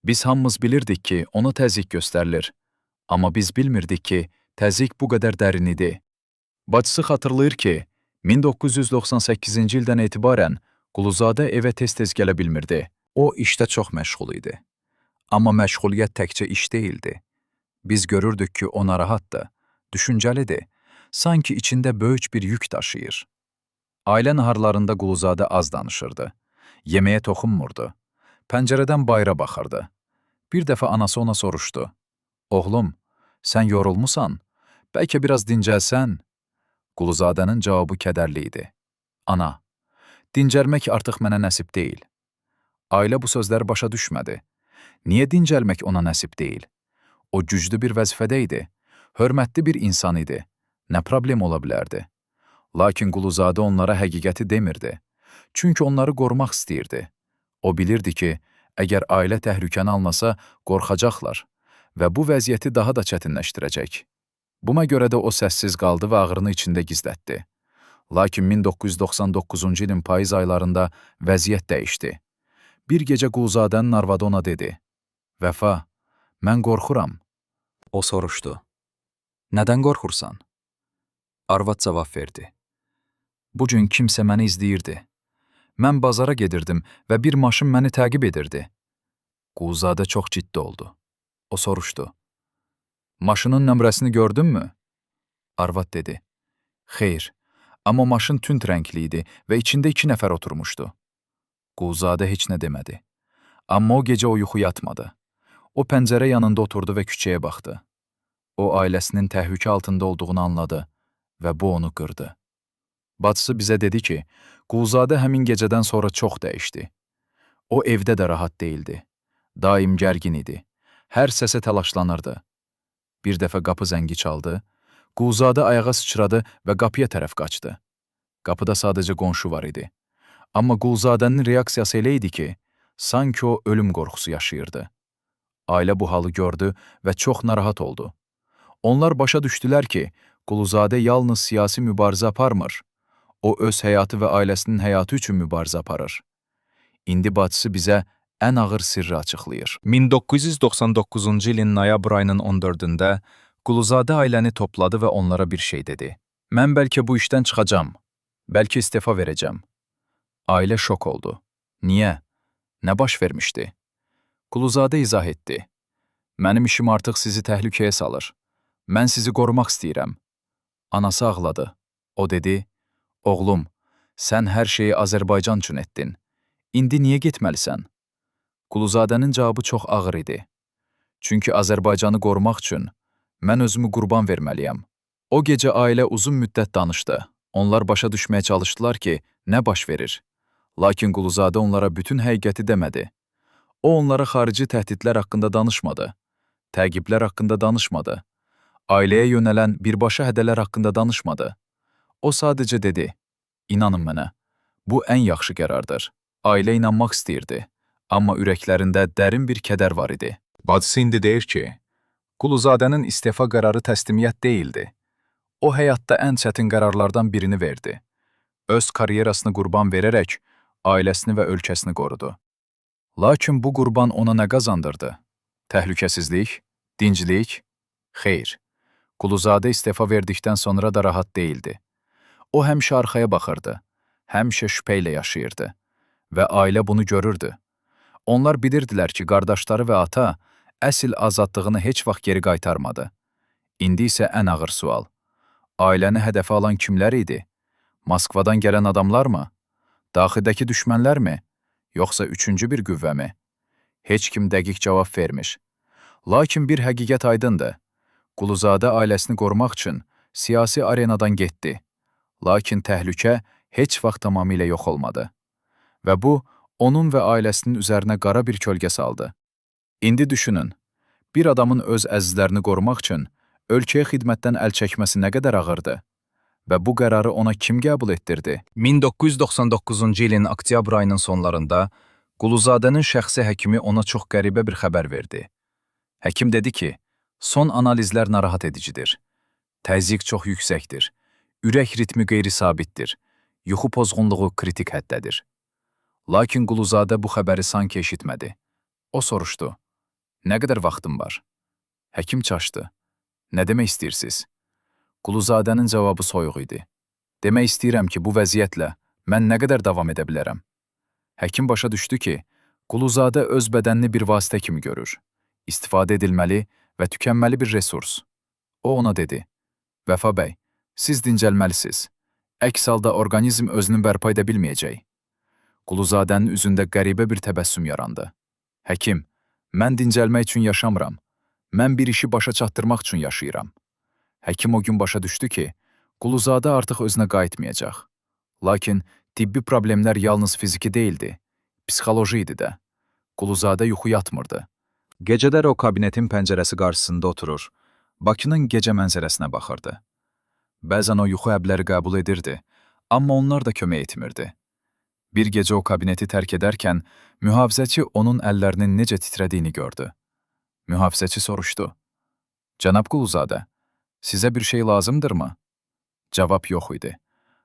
Biz hamımız bilirdik ki, ona təzyiq göstərilir. Amma biz bilmirdik ki, təzyiq bu qədər dərin idi. Bacısı xatırlayır ki, 1998-ci ildən etibarən Quluzadə evə tez-tez gələ bilmirdi. O, işdə çox məşğul idi. Amma məşğuliyyət təkcə iş deyildi. Biz görürdük ki, o narahatdır, düşüncəlidir, sanki içində böyük bir yük daşıyır. Ailə naharlarında Quluzadə az danışırdı. Yeməyə toxunmurdu. Pəncərədən bayıra baxırdı. Bir dəfə anası ona soruşdu. Oğlum, sən yorulmusan? Bəlkə biraz dincəlsən? Quluzadənin cavabı kədərli idi. Ana, dincəlmək artıq mənə nəsib deyil. Ailə bu sözləri başa düşmədi. Niyə dincəlmək ona nəsib deyil? O güclü bir vəzifədə idi, hörmətli bir insan idi. Nə problem ola bilərdi? Lakin Quluzadə onlara həqiqəti demirdi. Çünki onları qorumaq istəyirdi. O bilirdi ki, əgər ailə təhlükəni almasa, qorxacaqlar və bu vəziyyəti daha da çətinləşdirəcək. Buna görə də o səssiz qaldı və ağrını içində gizlətdi. Lakin 1999-cu ilin payız aylarında vəziyyət dəyişdi. Bir gecə Quluzadənin arvadı ona dedi: "Vəfa, mən qorxuram." O soruşdu: "Nədən qorxursan?" Arvad cavab verdi: "Bu gün kimsə məni izləyirdi. Mən bazara gedirdim və bir maşın məni təqib edirdi." Quluzadə çox ciddi oldu. O soruşdu: "Maşının nömrəsini gördünmü?" Arvad dedi: "Xeyr, amma maşın tünd rəngli idi və içində 2 nəfər oturmuşdu." Quluzadə heç nə demədi. Amma o gecə o yuxu yatmadı. O pəncərə yanında oturdu və küçəyə baxdı. O ailəsinin təhlükə altında olduğunu anladı və bu onu qırdı. Bacısı bizə dedi ki, Quluzadə həmin gecədən sonra çox dəyişdi. O evdə də rahat deyildi. Daim gərgin idi. Hər səsə təlaşlanırdı. Bir dəfə qapı zəngi çaldı. Quluzadə ayağa sıçradı və qapıya tərəf qaçdı. Qapıda sadəcə qonşu var idi. Amma Quluzadənin reaksiyası elə idi ki, sanki o ölüm qorxusu yaşayırdı. Ailə bu halı gördü və çox narahat oldu. Onlar başa düşdülər ki, Quluzadə yalnız siyasi mübarizə aparmır. O öz həyatı və ailəsinin həyatı üçün mübarizə aparır. İndi bacısı bizə ən ağır sirri açıqlayır. 1999-cu ilin noyabr ayının 14-də Quluzadə ailəni topladı və onlara bir şey dedi. "Mən bəlkə bu işdən çıxacam, bəlkə istefa verəcəm." Ailə şok oldu. Niyə? Nə baş vermişdi? Quluzadə izah etdi. "Mənim işim artıq sizi təhlükəyə salır. Mən sizi qorumaq istəyirəm." Anası ağladı. O dedi: "Oğlum, sən hər şeyi Azərbaycan üçün etdin. İndi niyə getməlisən?" Quluzadənin cavabı çox ağır idi. "Çünki Azərbaycanı qorumaq üçün mən özümü qurban verməliyəm." O gecə ailə uzun müddət danışdı. Onlar başa düşməyə çalışdılar ki, nə baş verir. Lakin Quluzadə onlara bütün həqiqəti demədi. O onlara xarici təhdidlər haqqında danışmadı. Təqiblər haqqında danışmadı. Ailəyə yönələn birbaşa hədələr haqqında danışmadı. O sadəcə dedi: "İnanın mənə, bu ən yaxşı qərardır." Ailə inanmaq istəyirdi, amma ürəklərində dərin bir kədər var idi. Bacısı indi deyir ki, Quluzadənin istefa qərarı təslimiyyət deyildi. O həyatda ən çətin qərarlardan birini verdi. Öz karyerasını qurban verərək ailəsini və ölkəsini qorudu. Lakin bu qurban ona nə qazandırdı? Təhlükəsizlik? Dinclik? Xeyr. Quluzadə istefa verdikdən sonra da rahat deyildi. O həmişə arxaya baxırdı, həmişə şübhə ilə yaşayırdı və ailə bunu görürdü. Onlar bilirdilər ki, qardaşları və ata əsl azadlığını heç vaxt geri qaytarmadı. İndi isə ən ağır sual. Ailəni hədəfə alan kimlər idi? Moskvadan gələn adamlarmı? Daxildəki düşmənlərmi? Yoxsa üçüncü bir qüvvəmi? Heç kim dəqiq cavab vermiş. Lakin bir həqiqət aydındır. Quluzadə ailəsini qorumaq üçün siyasi arenadan getdi. Lakin təhlükə heç vaxt tamamilə yox olmadı. Və bu, onun və ailəsinin üzərinə qara bir kölgə saldı. İndi düşünün, bir adamın öz əzizlərini qorumaq üçün ölkəyə xidmətdən əl çəkməsi nə qədər ağırdı? Və bu qərarı ona kim qəbul etdirdi? 1999-cu ilin oktyabr ayının sonlarında Quluzadənin şəxsi həkimi ona çox qəribə bir xəbər verdi. Həkim dedi ki, son analizlər narahat edicidir. Təzyiq çox yüksəkdir. Ürək ritmi qeyri-sabitdir. Yuxu pozğunluğu kritik həddədir. Lakin Quluzadə bu xəbəri sanki eşitmədi. O soruşdu: "Nə qədər vaxtım var?" Həkim çaşdı. "Nə demək istəyirsiniz?" Quluzadənin cavabı soyuq idi. "Demək istəyirəm ki, bu vəziyyətlə mən nə qədər davam edə bilərəm?" Həkim başa düşdü ki, Quluzadə öz bədənini bir vasitə kimi görür. İstifadə edilməli və tükənməli bir resurs. O ona dedi: "Vəfa bəy, siz dincəlməlisiniz. Əks halda orqanizm özünü bərpa edə bilməyəcək." Quluzadənin üzündə qəribə bir təbəssüm yarandı. "Həkim, mən dincəlmək üçün yaşamıram. Mən bir işi başa çatdırmaq üçün yaşayıram." Həkim o gün başa düşdü ki, Quluzadə artıq özünə qayıtmayacaq. Lakin tibbi problemlər yalnız fiziki deyildi, psixoloji idi də. Quluzadə yuxu yatmırdı. Gecələr o kabinetin pəncərəsi qarşısında oturur, Bakının gecə mənzərəsinə baxırdı. Bəzən o yuxu həbləri qəbul edirdi, amma onlar da kömək etmirdi. Bir gecə o kabineti tərk edərkən, mühafizəçi onun əllərinin necə titrədiyini gördü. Mühafizəçi soruşdu. Cənab Quluzadə, sizə bir şey lazımdırmı? Cavab yox idi.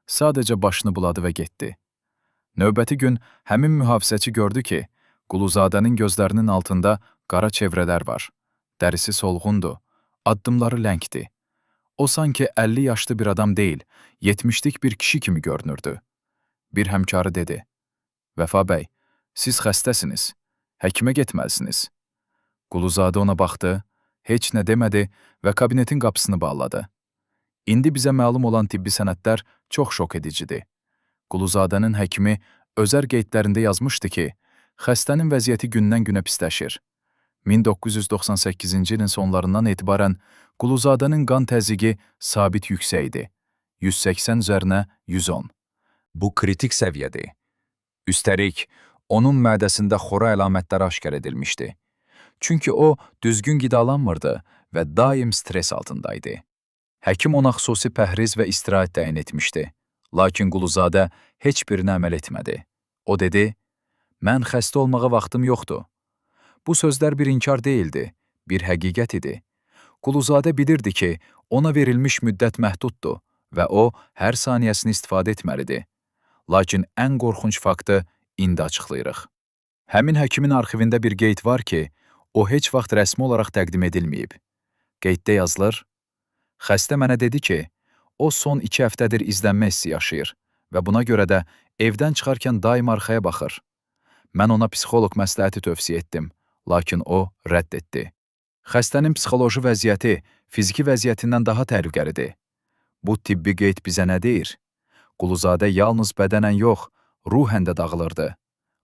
Sadəcə başını buladı və getdi. Növbəti gün həmin mühafizəçi gördü ki, Quluzadənin gözlərinin altında qara çevrələr var. Dərisi solğundur, addımları ləngdir. O sanki 50 yaşlı bir adam deyil, 70'lik bir kişi kimi görünürdü. Bir həmkarı dedi. Vəfa bəy, siz xəstəsiniz, həkimə getməlisiniz. Quluzadə ona baxdı, heç nə demədi və kabinetin qapısını bağladı. İndi bizə məlum olan tibbi sənədlər çox şok edicidir. Quluzadənin həkimi özər qeydlərində yazmışdı ki, xəstənin vəziyyəti gündən-günə pisləşir. 1998-ci ilin sonlarından etibarən Quluzadənin qan təzyiqi sabit yüksək idi. 180 üzərinə 110. Bu kritik səviyyədir. Üstəlik, onun mədəsində xora əlamətləri aşkar edilmişdi. Çünki o, düzgün qidalanmırdı və daim stres altındaydı. Həkim ona xüsusi pəhriz və istirahət təyin etmişdi. Lakin Quluzadə heç birinə əməl etmədi. O dedi, mən xəstə olmağa vaxtım yoxdur. Bu sözlər bir inkar deyildi, bir həqiqət idi. Quluzadə bilirdi ki, ona verilmiş müddət məhduddur və o, hər saniyəsini istifadə etməlidir. Lakin ən qorxunc faktı indi açıqlayırıq. Həmin həkimin arxivində bir qeyd var ki, o heç vaxt rəsmi olaraq təqdim edilməyib. Qeyddə yazılır, xəstə mənə dedi ki, o son 2 həftədir izlənmə hissi yaşayır və buna görə də evdən çıxarkən daim arxaya baxır. Mən ona psixoloq məsləhəti tövsiyə etdim, lakin o rədd etdi. Xəstənin psixoloji vəziyyəti fiziki vəziyyətindən daha təhlükəlidir. Bu tibbi qeyd bizə nə deyir? Quluzadə yalnız bədənən yox, ruhən də dağılırdı.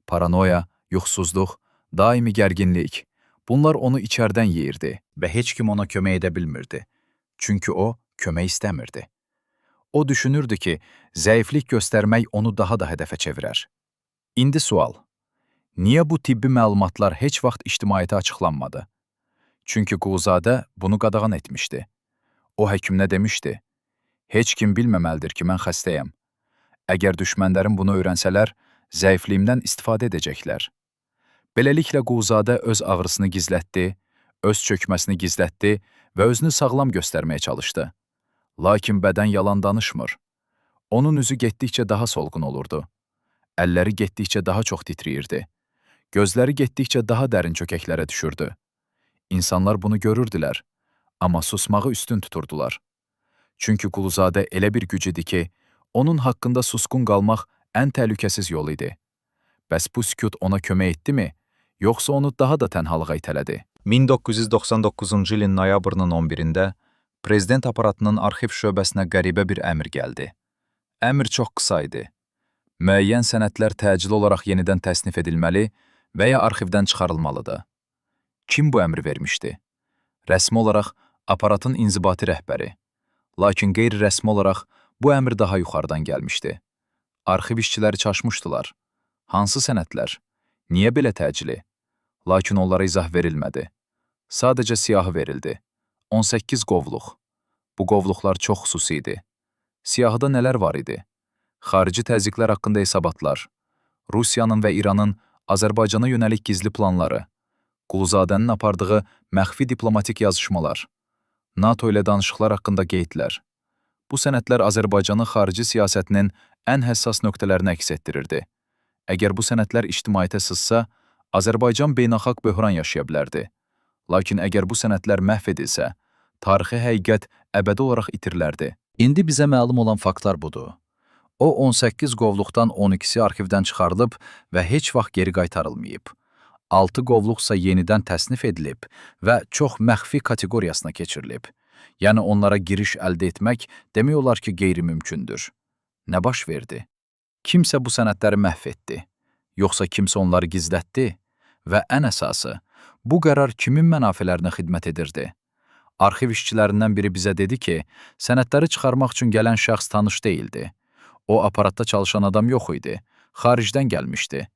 Paranoya, yuxusuzluq, daimi gərginlik, bunlar onu içərdən yeyirdi və heç kim ona kömək edə bilmirdi. Çünki o, kömək istəmirdi. O düşünürdü ki, zəiflik göstərmək onu daha da hədəfə çevirər. İndi sual. Niyə bu tibbi məlumatlar heç vaxt ictimaiyyətə açıqlanmadı? Çünki Quluzadə bunu qadağan etmişdi. O həkimə demişdi, heç kim bilməməlidir ki, mən xəstəyəm. Əgər düşmənlərim bunu öyrənsələr, zəifliyimdən istifadə edəcəklər. Beləliklə Quluzadə öz ağrısını gizlətdi, öz çökməsini gizlətdi və özünü sağlam göstərməyə çalışdı. Lakin bədən yalan danışmır. Onun üzü getdikcə daha solğun olurdu. Əlləri getdikcə daha çox titrəyirdi. Gözləri getdikcə daha dərin çökəklərə düşürdü. İnsanlar bunu görürdülər, amma susmağı üstün tuturdular. Çünki Quluzadə elə bir güc idi ki, onun haqqında susqun qalmaq ən təhlükəsiz yol idi. Bəs bu sükut ona kömək etdimi, yoxsa onu daha da tənhalığa itələdi? 1999-cu ilin noyabrının 11-də Prezident aparatının arxiv şöbəsinə qəribə bir əmr gəldi. Əmr çox qısa idi. Müəyyən sənədlər təcili olaraq yenidən təsnif edilməli və ya arxivdən çıxarılmalıdır. Kim bu əmri vermişdi? Rəsmi olaraq aparatın inzibati rəhbəri. Lakin qeyri-rəsmi olaraq bu əmr daha yuxarıdan gəlmişdi. Arxiv işçiləri çaşmışdılar. Hansı sənədlər? Niyə belə təcili? Lakin onlara izah verilmədi. Sadəcə siyahı verildi. 18 qovluq. Bu qovluqlar çox xüsusi idi. Siyahıda nələr var idi? Xarici təzyiqlər haqqında hesabatlar, Rusiyanın və İranın Azərbaycana yönəlik gizli planları, Quluzadənin apardığı məxfi diplomatik yazışmalar, NATO ilə danışıqlar haqqında qeydlər. Bu sənədlər Azərbaycanın xarici siyasətinin ən həssas nöqtələrini əks etdirirdi. Əgər bu sənədlər ictimaiyyətə sızsa, Azərbaycan beynəlxalq böhran yaşaya bilərdi. Lakin əgər bu sənədlər məhv edilsə, tarixi həqiqət əbədi olaraq itirilərdi. İndi bizə məlum olan faktlar budur. O 18 qovluqdan 12-si arxivdən çıxarılıb və heç vaxt geri qaytarılmayıb. 6 qovluqsa yenidən təsnif edilib və çox məxfi kateqoriyasına keçirilib. Yəni onlara giriş əldə etmək demək olar ki, qeyri-mümkündür. Nə baş verdi? Kimsə bu sənədləri məhv etdi, yoxsa kimsə onları gizlətdi və ən əsası, bu qərar kimin mənafələrinə xidmət edirdi? Arxiv işçilərindən biri bizə dedi ki, sənədləri çıxarmaq üçün gələn şəxs tanış deyildi. O, aparatda çalışan adam yox idi, xaricdən gəlmişdi.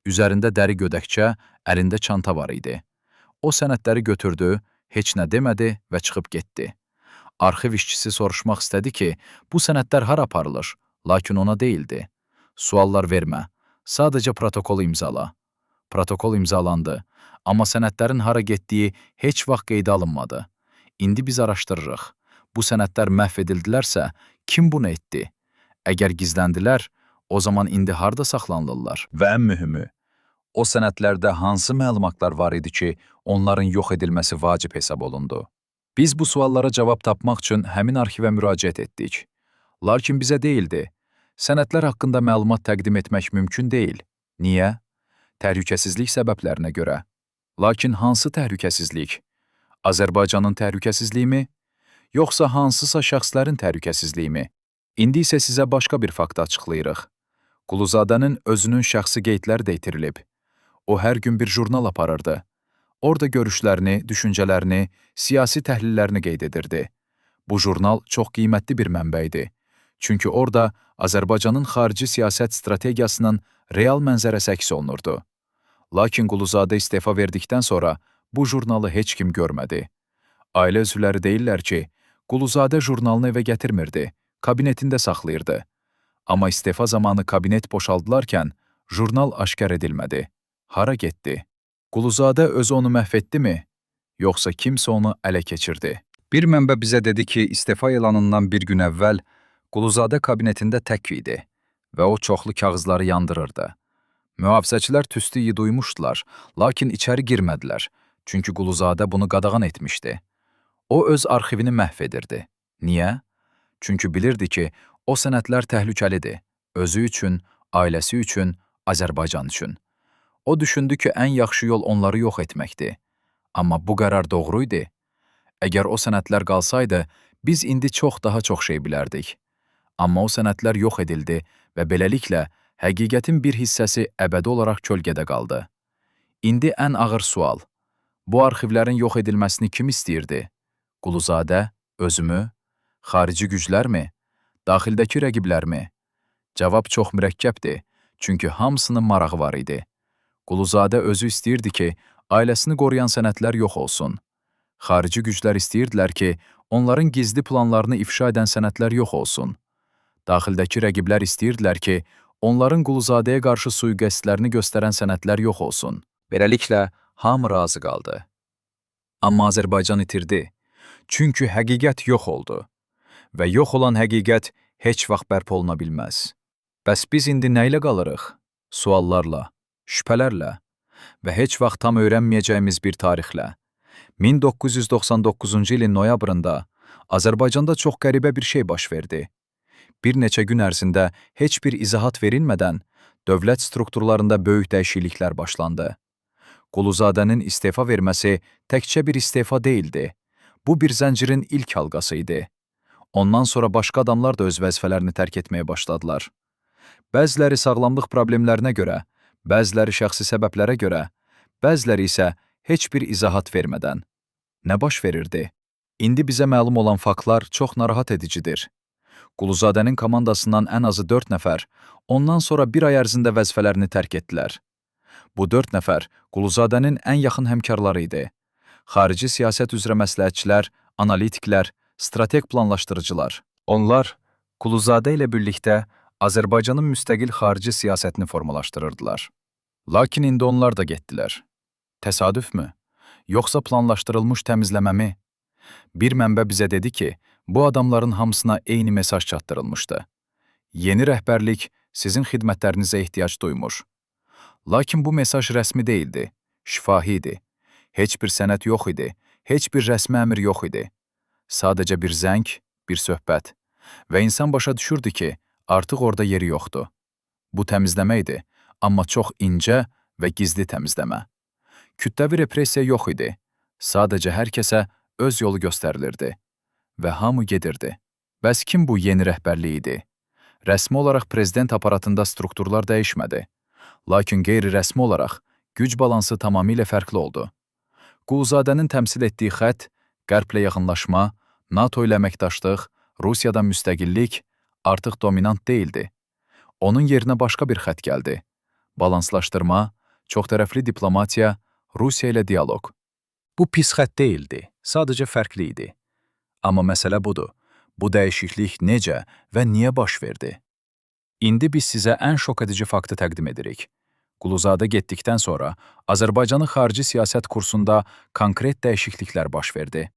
Üzərində dəri gödəkçə, əlində çanta var idi. O sənədləri götürdü, heç nə demədi və çıxıb getdi. Arxiv işçisi soruşmaq istədi ki, bu sənədlər hara aparılır, lakin ona deyildi. Suallar vermə, sadəcə protokolu imzala. Protokol imzalandı, amma sənədlərin hara getdiyi heç vaxt qeydə alınmadı. İndi biz araşdırırıq. Bu sənədlər məhv edildilərsə, kim bunu etdi? Əgər gizləndilər, o zaman indi harda saxlanılırlar? Və ən mühümü, o sənədlərdə hansı məlumatlar var idi ki, onların yox edilməsi vacib hesab olundu? Biz bu suallara cavab tapmaq üçün həmin arxivə müraciət etdik. Lakin bizə deyildi. Sənədlər haqqında məlumat təqdim etmək mümkün deyil. Niyə? Təhlükəsizlik səbəblərinə görə. Lakin hansı təhlükəsizlik? Azərbaycanın təhlükəsizliyimi? Yoxsa hansısa şəxslərin təhlükəsizliyimi? İndi isə sizə başqa bir fakt açıqlayırıq. Quluzadənin özünün şəxsi qeydləri də itirilib. O hər gün bir jurnal aparırdı. Orada görüşlərini, düşüncələrini, siyasi təhlillərini qeyd edirdi. Bu jurnal çox qiymətli bir mənbə idi. Çünki orada Azərbaycanın xarici siyasət strategiyasının real mənzərəsi əks olunurdu. Lakin Quluzadə istefa verdikdən sonra bu jurnalı heç kim görmədi. Ailə üzvləri deyirlər ki, Quluzadə jurnalını evə gətirmirdi, kabinetində saxlayırdı. Amma istefa zamanı kabinet boşaldılarkən jurnal aşkar edilmədi. Hara getdi? Quluzadə özü onu məhv etdimi? Yoxsa kimsə onu ələ keçirdi? Bir mənbə bizə dedi ki, istefa elanından bir gün əvvəl Quluzadə kabinetində tək idi və o çoxlu kağızları yandırırdı. Mühafizəçilər tüstüyü duymuşdular, lakin içəri girmədilər, çünki Quluzadə bunu qadağan etmişdi. O öz arxivini məhv edirdi. Niyə? Çünki bilirdi ki, o sənədlər təhlükəlidir, özü üçün, ailəsi üçün, Azərbaycan üçün. O düşündü ki, ən yaxşı yol onları yox etməkdir. Amma bu qərar doğru idi. Əgər o sənədlər qalsaydı, biz indi daha çox şey bilərdik. Amma o sənədlər yox edildi və beləliklə həqiqətin bir hissəsi əbədi olaraq kölgədə qaldı. İndi ən ağır sual. Bu arxivlərin yox edilməsini kim istəyirdi? Quluzadə, özümü, xarici güclərmi, daxildəki rəqiblərmi? Cavab çox mürəkkəbdir, çünki hamısının marağı var idi. Quluzadə özü istəyirdi ki, ailəsini qoruyan sənədlər yox olsun. Xarici güclər istəyirdilər ki, onların gizli planlarını ifşa edən sənədlər yox olsun. Daxildəki rəqiblər istəyirdilər ki, onların Quluzadəyə qarşı sui-qəsdlərini göstərən sənədlər yox olsun. Beləliklə, hamı razı qaldı. Amma Azərbaycan itirdi. Çünki həqiqət yox oldu. Və yox olan həqiqət heç vaxt bərpa oluna bilməz. Bəs biz indi nə ilə qalırıq? Suallarla, şübhələrlə və heç vaxt tam öyrənməyəcəyimiz bir tarixlə. 1999-cu ilin noyabrında Azərbaycanda çox qəribə bir şey baş verdi. Bir neçə gün ərzində heç bir izahat verilmədən dövlət strukturlarında böyük dəyişikliklər başlandı. Quluzadənin istefa verməsi təkcə bir istefa deyildi. Bu bir zəncirin ilk halqası idi. Ondan sonra başqa adamlar da öz vəzifələrini tərk etməyə başladılar. Bəziləri sağlamlıq problemlərinə görə, bəziləri şəxsi səbəblərə görə, bəziləri isə heç bir izahat vermədən. Nə baş verirdi? İndi bizə məlum olan faktlar çox narahat edicidir. Quluzadənin komandasından ən azı 4 nəfər, ondan sonra bir ay ərzində vəzifələrini tərk etdilər. Bu 4 nəfər Quluzadənin ən yaxın həmkarları idi. Xarici siyasət üzrə məsləhətçilər, analitiklər, strateq planlaşdırıcılar. Onlar Quluzadə ilə birlikdə Azərbaycanın müstəqil xarici siyasətini formalaşdırırdılar. Lakin indi onlar da getdilər. Təsadüfmü? Yoxsa planlaşdırılmış təmizləməmi? Bir mənbə bizə dedi ki, bu adamların hamısına eyni mesaj çatdırılmışdı. Yeni rəhbərlik sizin xidmətlərinizə ehtiyac duymur. Lakin bu mesaj rəsmi deyildi, şifahi idi. Heç bir sənəd yox idi, heç bir rəsmi əmr yox idi. Sadəcə bir zəng, bir söhbət. Və insan başa düşürdü ki, artıq orada yeri yoxdur. Bu təmizləmə idi, amma çox incə və gizli təmizləmə. Kütləvi repressiya yox idi. Sadəcə hər kəsə öz yolu göstərilirdi. Və hamı gedirdi. Bəs kim bu yeni rəhbərlik idi? Rəsmi olaraq prezident aparatında strukturlar dəyişmədi. Lakin qeyri-rəsmi olaraq güc balansı tamamilə fərqli oldu. Quluzadənin təmsil etdiyi xətt, Qərblə yaxınlaşma, NATO ilə əməkdaşlıq, Rusiyadan müstəqillik artıq dominant deyildi. Onun yerinə başqa bir xətt gəldi. Balanslaşdırma, çoxtərəfli diplomatiya, Rusiya ilə dialoq. Bu pis xətt deyildi, sadəcə fərqli idi. Amma məsələ budur, bu dəyişiklik necə və niyə baş verdi? İndi biz sizə ən şok edici faktı təqdim edirik. Quluzadə getdikdən sonra Azərbaycanın xarici siyasət kursunda konkret dəyişikliklər baş verdi.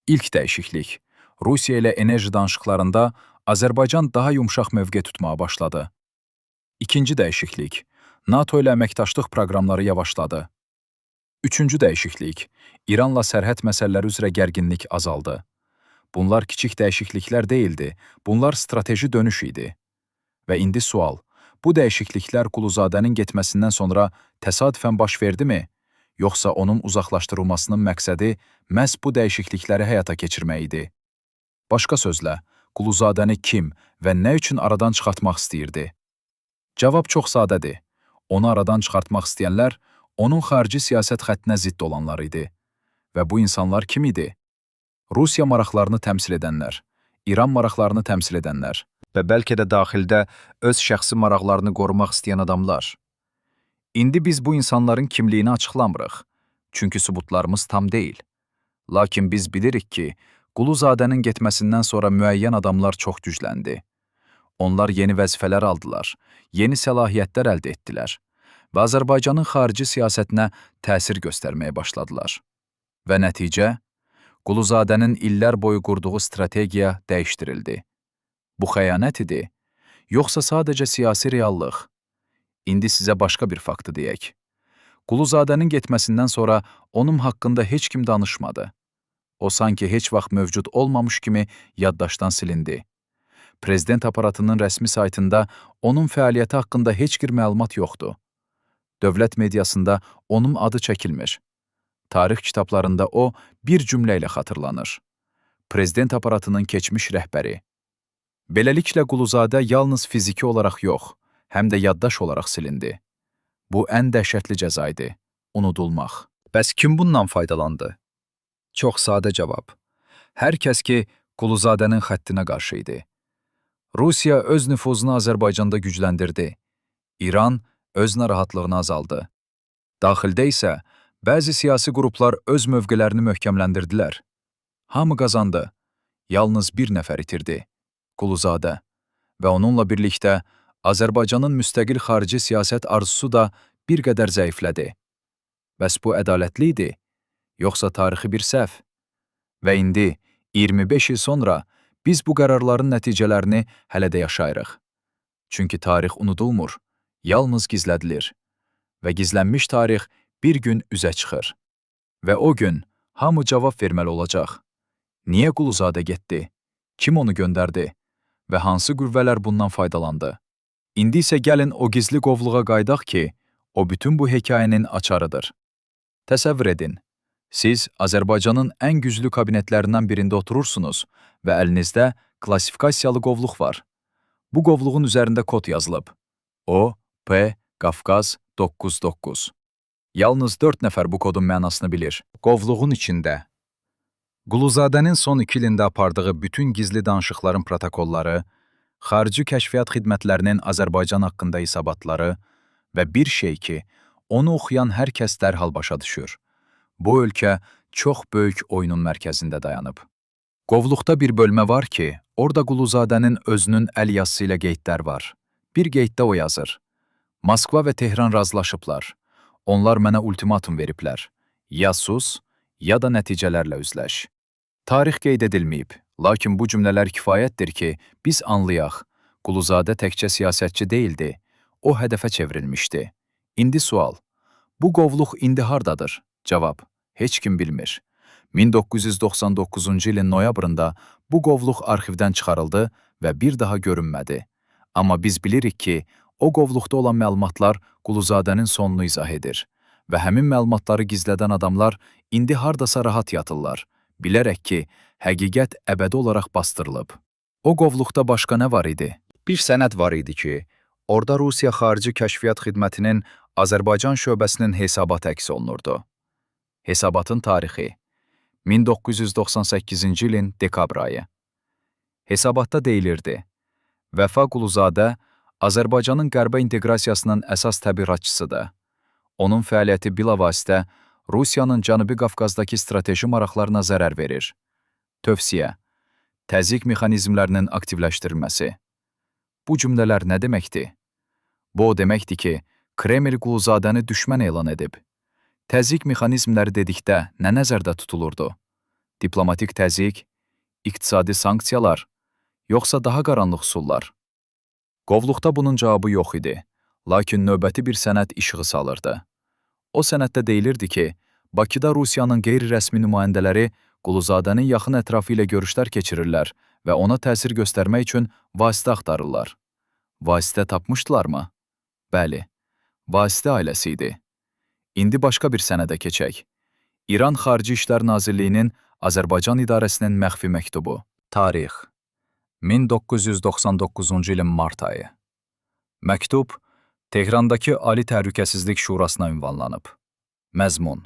İlk dəyişiklik, Rusiya ilə enerji danışıqlarında Azərbaycan daha yumşaq mövqe tutmağa başladı. İkinci dəyişiklik, NATO ilə əməkdaşlıq proqramları yavaşladı. Üçüncü dəyişiklik, İranla sərhəd məsələləri üzrə gərginlik azaldı. Bunlar kiçik dəyişikliklər deyildi, bunlar strateji dönüş idi. Və indi sual, bu dəyişikliklər Quluzadənin getməsindən sonra təsadüfən baş verdimi, yoxsa onun uzaqlaşdırılmasının məqsədi məhz bu dəyişiklikləri həyata keçirmək idi? Başqa sözlə, Quluzadəni kim və nə üçün aradan çıxartmaq istəyirdi? Cavab çox sadədir. Onu aradan çıxartmaq istəyənlər, onun xarici siyasət xəttinə zidd olanlar idi. Və bu insanlar kim idi? Rusiya maraqlarını təmsil edənlər, İran maraqlarını təmsil edənlər və bəlkə də daxildə öz şəxsi maraqlarını qorumaq istəyən adamlar. İndi biz bu insanların kimliyini açıqlamırıq, çünki sübutlarımız tam deyil. Lakin biz bilirik ki, Quluzadənin getməsindən sonra müəyyən adamlar çox gücləndi. Onlar yeni vəzifələr aldılar, yeni səlahiyyətlər əldə etdilər və Azərbaycanın xarici siyasətinə təsir göstərməyə başladılar. Və nəticə, Quluzadənin illər boyu qurduğu strategiya dəyişdirildi. Bu xəyanət idi, yoxsa sadəcə siyasi reallıq? İndi sizə başqa bir faktı deyək. Quluzadənin getməsindən sonra onun haqqında heç kim danışmadı. O sanki heç vaxt mövcud olmamış kimi yaddaşdan silindi. Prezident aparatının rəsmi saytında onun fəaliyyəti haqqında heç bir məlumat yoxdur. Dövlət mediasında onun adı çəkilmir. Tarix kitablarında o bir cümlə ilə xatırlanır. Prezident aparatının keçmiş rəhbəri. Beləliklə Quluzadə yalnız fiziki olaraq yox, həm də yaddaş olaraq silindi. Bu ən dəhşətli cəza idi, unudulmaq. Bəs kim bundan faydalandı? Çox sadə cavab. Hər kəs ki, Quluzadənin xəttinə qarşı idi. Rusiya öz nüfuzunu Azərbaycanda gücləndirdi. İran öz narahatlığını azaldı. Daxildə isə bəzi siyasi qruplar öz mövqelərini möhkəmləndirdilər. Hamı qazandı. Yalnız bir nəfər itirdi. Quluzadə. Və onunla birlikdə Azərbaycanın müstəqil xarici siyasət arzusu da bir qədər zəiflədi. Bəs bu ədalətli idi? Yoxsa tarixi bir səhv? Və indi, 25 il sonra, biz bu qərarların nəticələrini hələ də yaşayırıq. Çünki tarix unudulmur, yalnız gizlədilir. Və gizlənmiş tarix bir gün üzə çıxır. Və o gün hamı cavab verməli olacaq. Niyə Quluzadə getdi? Kim onu göndərdi? Və hansı qüvvələr bundan faydalandı? İndi isə gəlin o gizli qovluğa qaydaq ki, o bütün bu hekayənin açarıdır. Təsəvvür edin. Siz Azərbaycanın ən güclü kabinetlərindən birində oturursunuz və əlinizdə klassifikasiyalı qovluq var. Bu qovluğun üzərində kod yazılıb. O, P, Qafqaz 99. Yalnız 4 nəfər bu kodun mənasını bilir. Qovluğun içində. Quluzadənin son 2 ilində apardığı bütün gizli danışıqların protokolları, xarici kəşfiyyat xidmətlərinin Azərbaycan haqqında hesabatları və bir şey ki, onu oxuyan hər kəs dərhal başa düşür. Bu ölkə çox böyük oyunun mərkəzində dayanıb. Qovluqda bir bölmə var ki, orada Quluzadənin özünün əl yazısı ilə qeydlər var. Bir qeyddə o yazır. Moskva və Tehran razılaşıblar. Onlar mənə ultimatum veriblər. Ya sus, ya da nəticələrlə üzləş. Tarix qeyd edilməyib, lakin bu cümlələr kifayətdir ki, biz anlayaq. Quluzadə təkcə siyasətçi deyildi, o hədəfə çevrilmişdi. İndi sual, bu qovluq indi hardadır? Cavab, heç kim bilmir. 1999-cu ilin noyabrında bu qovluq arxivdən çıxarıldı və bir daha görünmədi. Amma biz bilirik ki, o qovluqda olan məlumatlar Quluzadənin sonunu izah edir və həmin məlumatları gizlədən adamlar indi hardasa rahat yatırlar, bilərək ki, həqiqət əbədi olaraq bastırılıb. O qovluqda başqa nə var idi? Bir sənəd var idi ki, orada Rusiya Xarici Kəşfiyyat Xidmətinin Azərbaycan şöbəsinin hesabatı əks olunurdu. Hesabatın tarixi 1998-ci ilin dekabr ayı. Hesabatda deyilirdi, Vəfa Quluzadə Azərbaycanın qərbə inteqrasiyasının əsas təbliğatçısıdır. Onun fəaliyyəti bilavasitə Rusiyanın Cənubi Qafqazdakı strateji maraqlarına zərər verir. Tövsiyə, təzyiq mexanizmlərinin aktivləşdirilməsi. Bu cümlələr nə deməkdir? Bu o deməkdir ki, Kreml Quluzadəni düşmən elan edib. Təzyiq mexanizmləri dedikdə nə nəzərdə tutulurdu? Diplomatik təzyiq, iqtisadi sanksiyalar, yoxsa daha qaranlıq üsullar? Qovluqda bunun cavabı yox idi, lakin növbəti bir sənəd işığı salırdı. O sənəddə deyilirdi ki, Bakıda Rusiyanın qeyri-rəsmi nümayəndələri Quluzadənin yaxın ətrafı ilə görüşlər keçirirlər və ona təsir göstərmək üçün vasitə axtarırlar. Vasitə tapmışdılarmı? Bəli, vasitə ailəsi idi. İndi başqa bir sənədə keçək. İran Xarici İşlər Nazirliyinin Azərbaycan İdarəsinin məxfi məktubu. Tarix 1999-cu ilin mart ayı. Məktub Tehrandakı Ali Təhlükəsizlik Şurasına ünvanlanıb. Məzmun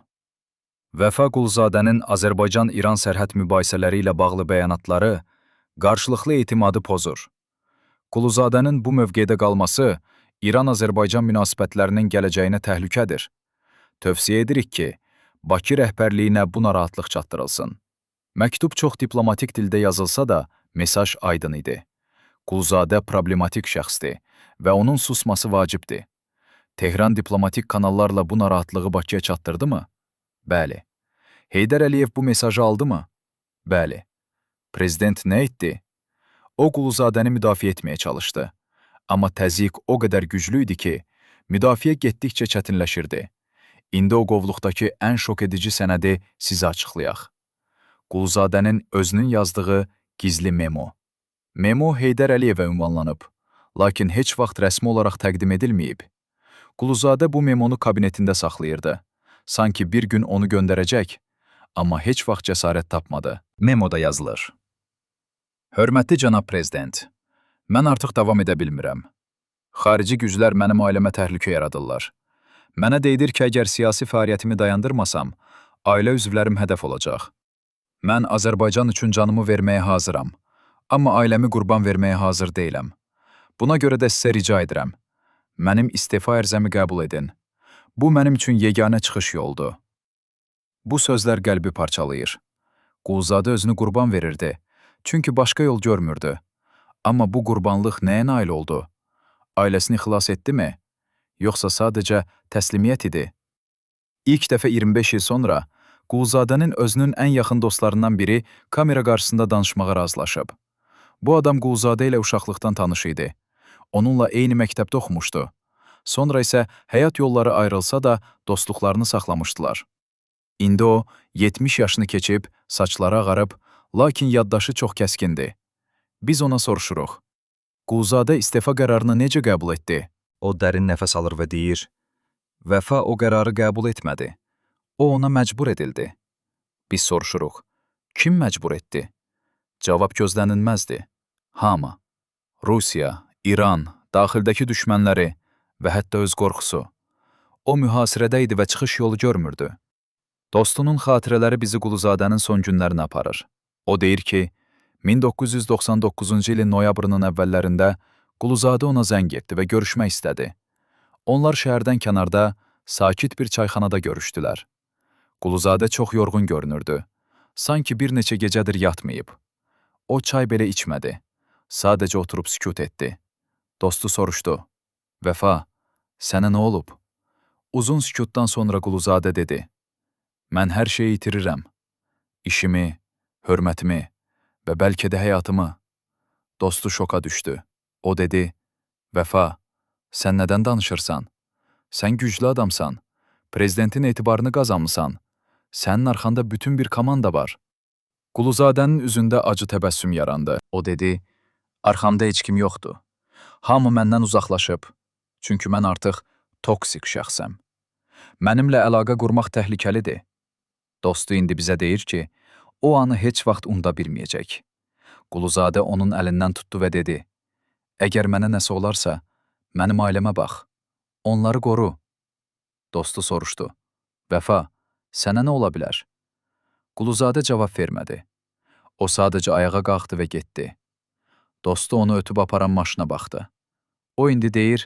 Vəfa Quluzadənin Azərbaycan-İran sərhəd mübahisələri ilə bağlı bəyanatları qarşılıqlı etimadı pozur. Quluzadənin bu mövqedə qalması İran-Azərbaycan münasibətlərinin gələcəyinə təhlükədir. Tövsiyə edirik ki, Bakı rəhbərliyinə bu narahatlıq çatdırılsın. Məktub çox diplomatik dildə yazılsa da, mesaj aydın idi. Quluzadə problematik şəxsdir və onun susması vacibdir. Tehran diplomatik kanallarla bu narahatlığı Bakıya çatdırdı mı? Bəli. Heydər Əliyev bu mesajı aldı mı? Bəli. Prezident nə etdi? O Quluzadəni müdafiə etməyə çalışdı. Amma təzyiq o qədər güclü idi ki, müdafiə getdikcə çətinləşirdi. İndi o qovluqdakı ən şok edici sənədi sizə açıqlayaq. Quluzadənin özünün yazdığı gizli memo. Memo Heydər Əliyevə ünvanlanıb, lakin heç vaxt rəsmi olaraq təqdim edilməyib. Quluzadə bu memonu kabinetində saxlayırdı. Sanki bir gün onu göndərəcək, amma heç vaxt cəsarət tapmadı. Memoda yazılır. Hörmətli cənab prezident, mən artıq davam edə bilmirəm. Xarici güclər mənim ailəmə təhlükə yaradırlar. Mənə deyilir ki, əgər siyasi fəaliyyətimi dayandırmasam, ailə üzvlərim hədəf olacaq. Mən Azərbaycan üçün canımı verməyə hazıram, amma ailəmi qurban verməyə hazır deyiləm. Buna görə də sizə rica edirəm. Mənim istefa ərzəmi qəbul edin. Bu mənim üçün yeganə çıxış yoldur. Bu sözlər qəlbi parçalayır. Quluzadə özünü qurban verirdi, çünki başqa yol görmürdü. Amma bu qurbanlıq nəyə nail oldu? Ailəsini xilas etdimi? Yoxsa sadəcə təslimiyyət idi? İlk dəfə 25 il sonra Quluzadənin özünün ən yaxın dostlarından biri kamera qarşısında danışmağa razılaşıb. Bu adam Quluzadə ilə uşaqlıqdan tanış idi. Onunla eyni məktəbdə oxumuşdu. Sonra isə həyat yolları ayrılsa da dostluqlarını saxlamışdılar. İndi o 70 yaşını keçib, saçları ağarıb, lakin yaddaşı çox kəskindir. Biz ona soruşuruq. Quluzadə istefa qərarını necə qəbul etdi? O dərin nəfəs alır və deyir, Vəfa o qərarı qəbul etmədi. O ona məcbur edildi. Biz soruşuruq, kim məcbur etdi? Cavab gözlənilməzdi. Hamı. Rusiya, İran, daxildəki düşmənləri və hətta öz qorxusu. O mühasirədə idi və çıxış yolu görmürdü. Dostunun xatirələri bizi Quluzadənin son günlərinə aparır. O deyir ki, 1999-cu ilin noyabrının əvvəllərində Quluzadə ona zəng etdi və görüşmək istədi. Onlar şəhərdən kənarda, sakit bir çayxanada görüşdülər. Quluzadə çox yorğun görünürdü. Sanki bir neçə gecədir yatmayıb. O çay belə içmədi. Sadəcə oturub sükut etdi. Dostu soruşdu. Vəfa, sənə nə olub? Uzun sükutdan sonra Quluzadə dedi. Mən hər şeyi itirirəm. İşimi, hörmətimi və bəlkə də həyatımı. Dostu şoka düşdü. O dedi, Vəfa, sən nədən danışırsan? Sən güclü adamsan. Prezidentin etibarını qazanmısan. Sənin arxanda bütün bir komanda var. Quluzadənin üzündə acı təbəssüm yarandı. O dedi, arxamda heç kim yoxdur. Hamı məndən uzaqlaşıb. Çünki mən artıq toksik şəxsəm. Mənimlə əlaqə qurmaq təhlükəlidir. Dostu indi bizə deyir ki, o anı heç vaxt unuda bilməyəcək. Quluzadə onun əlindən tutdu və dedi, əgər mənə nəsə olarsa, mənim ailəmə bax, onları qoru. Dostu soruşdu, Vəfa, sənə nə ola bilər? Quluzadə cavab vermədi. O sadəcə ayağa qalxdı və getdi. Dostu onu ötüb aparan maşına baxdı. O indi deyir,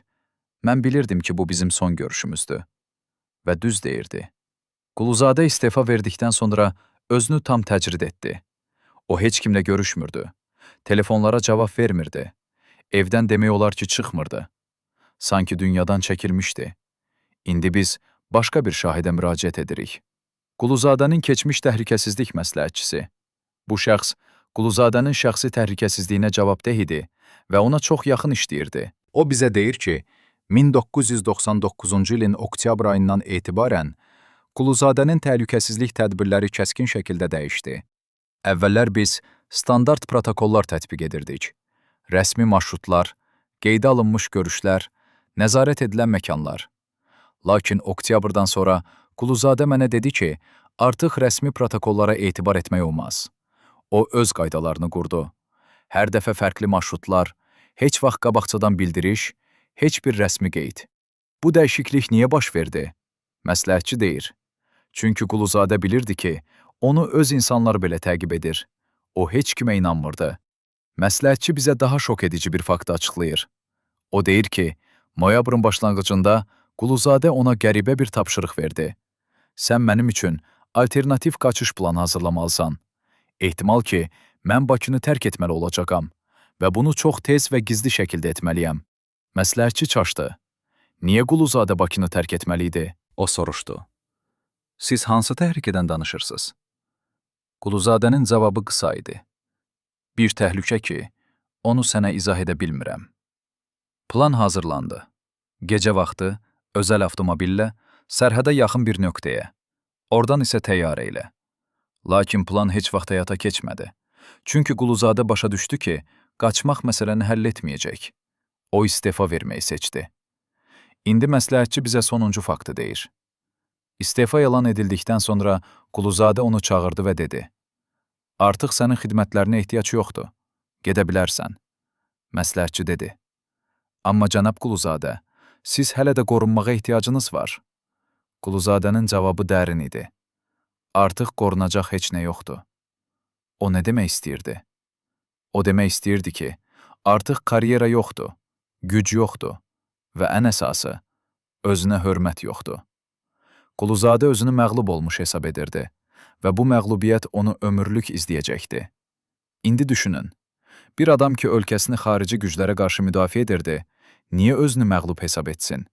mən bilirdim ki, bu bizim son görüşümüzdür. Və düz deyirdi. Quluzadə istefa verdikdən sonra özünü tam təcrid etdi. O heç kimlə görüşmürdü. Telefonlara cavab vermirdi. Evdən demək olar ki, çıxmırdı. Sanki dünyadan çəkilmişdi. İndi biz başqa bir şahidə müraciət edirik. Quluzadənin keçmiş təhlükəsizlik məsləhətçisi. Bu şəxs Quluzadənin şəxsi təhlükəsizliyinə cavabdeh idi və ona çox yaxın işləyirdi. O bizə deyir ki, 1999-cu ilin oktyabr ayından etibarən Quluzadənin təhlükəsizlik tədbirləri kəskin şəkildə dəyişdi. Əvvəllər biz standart protokollar tətbiq edirdik. Rəsmi marşrutlar, qeydə alınmış görüşlər, nəzarət edilən məkanlar. Lakin oktyabrdan sonra Quluzadə mənə dedi ki, artıq rəsmi protokollara etibar etmək olmaz. O öz qaydalarını qurdu. Hər dəfə fərqli marşrutlar, heç vaxt qabaqcadan bildiriş, heç bir rəsmi qeyd. Bu dəyişiklik niyə baş verdi? Məsləhətçi deyir. Çünki Quluzadə bilirdi ki, onu öz insanlar belə təqib edir. O heç kimə inanmırdı. Məsləhətçi bizə daha şok edici bir faktı açıqlayır. O deyir ki, noyabrın başlanğıcında Quluzadə ona qəribə bir tapşırıq verdi. Sən mənim üçün alternativ qaçış planı hazırlamalısan. Ehtimal ki, mən Bakını tərk etməli olacaqam və bunu çox tez və gizli şəkildə etməliyəm. Məsləhətçi çaşdı. Niyə Quluzadə Bakını tərk etməli idi? O soruşdu. Siz hansı təhlükədən danışırsınız? Quluzadənin cavabı qısa idi. Bir təhlükə ki, onu sənə izah edə bilmirəm. Plan hazırlandı. Gecə vaxtı, özəl avtomobillə, sərhədə yaxın bir nöqtəyə, oradan isə təyyarə ilə. Lakin plan heç vaxt həyata keçmədi. Çünki Quluzadə başa düşdü ki, qaçmaq məsələni həll etməyəcək. O istefa verməyi seçdi. İndi məsləhətçi bizə sonuncu faktı deyir. İstefa elan edildikdən sonra Quluzadə onu çağırdı və dedi. Artıq sənin xidmətlərinə ehtiyac yoxdur. Gedə bilərsən. Məsləhətçi dedi. Amma cənab Quluzadə, siz hələ də qorunmağa ehtiyacınız var. Quluzadənin cavabı dərin idi. Artıq qorunacaq heç nə yoxdur. O nə demək istəyirdi? O demək istəyirdi ki, artıq karyera yoxdur, güc yoxdur və ən əsası, özünə hörmət yoxdur. Quluzadə özünü məğlub olmuş hesab edirdi və bu məğlubiyyət onu ömürlük izləyəcəkdi. İndi düşünün, bir adam ki, ölkəsini xarici güclərə qarşı müdafiə edirdi, niyə özünü məğlub hesab etsin?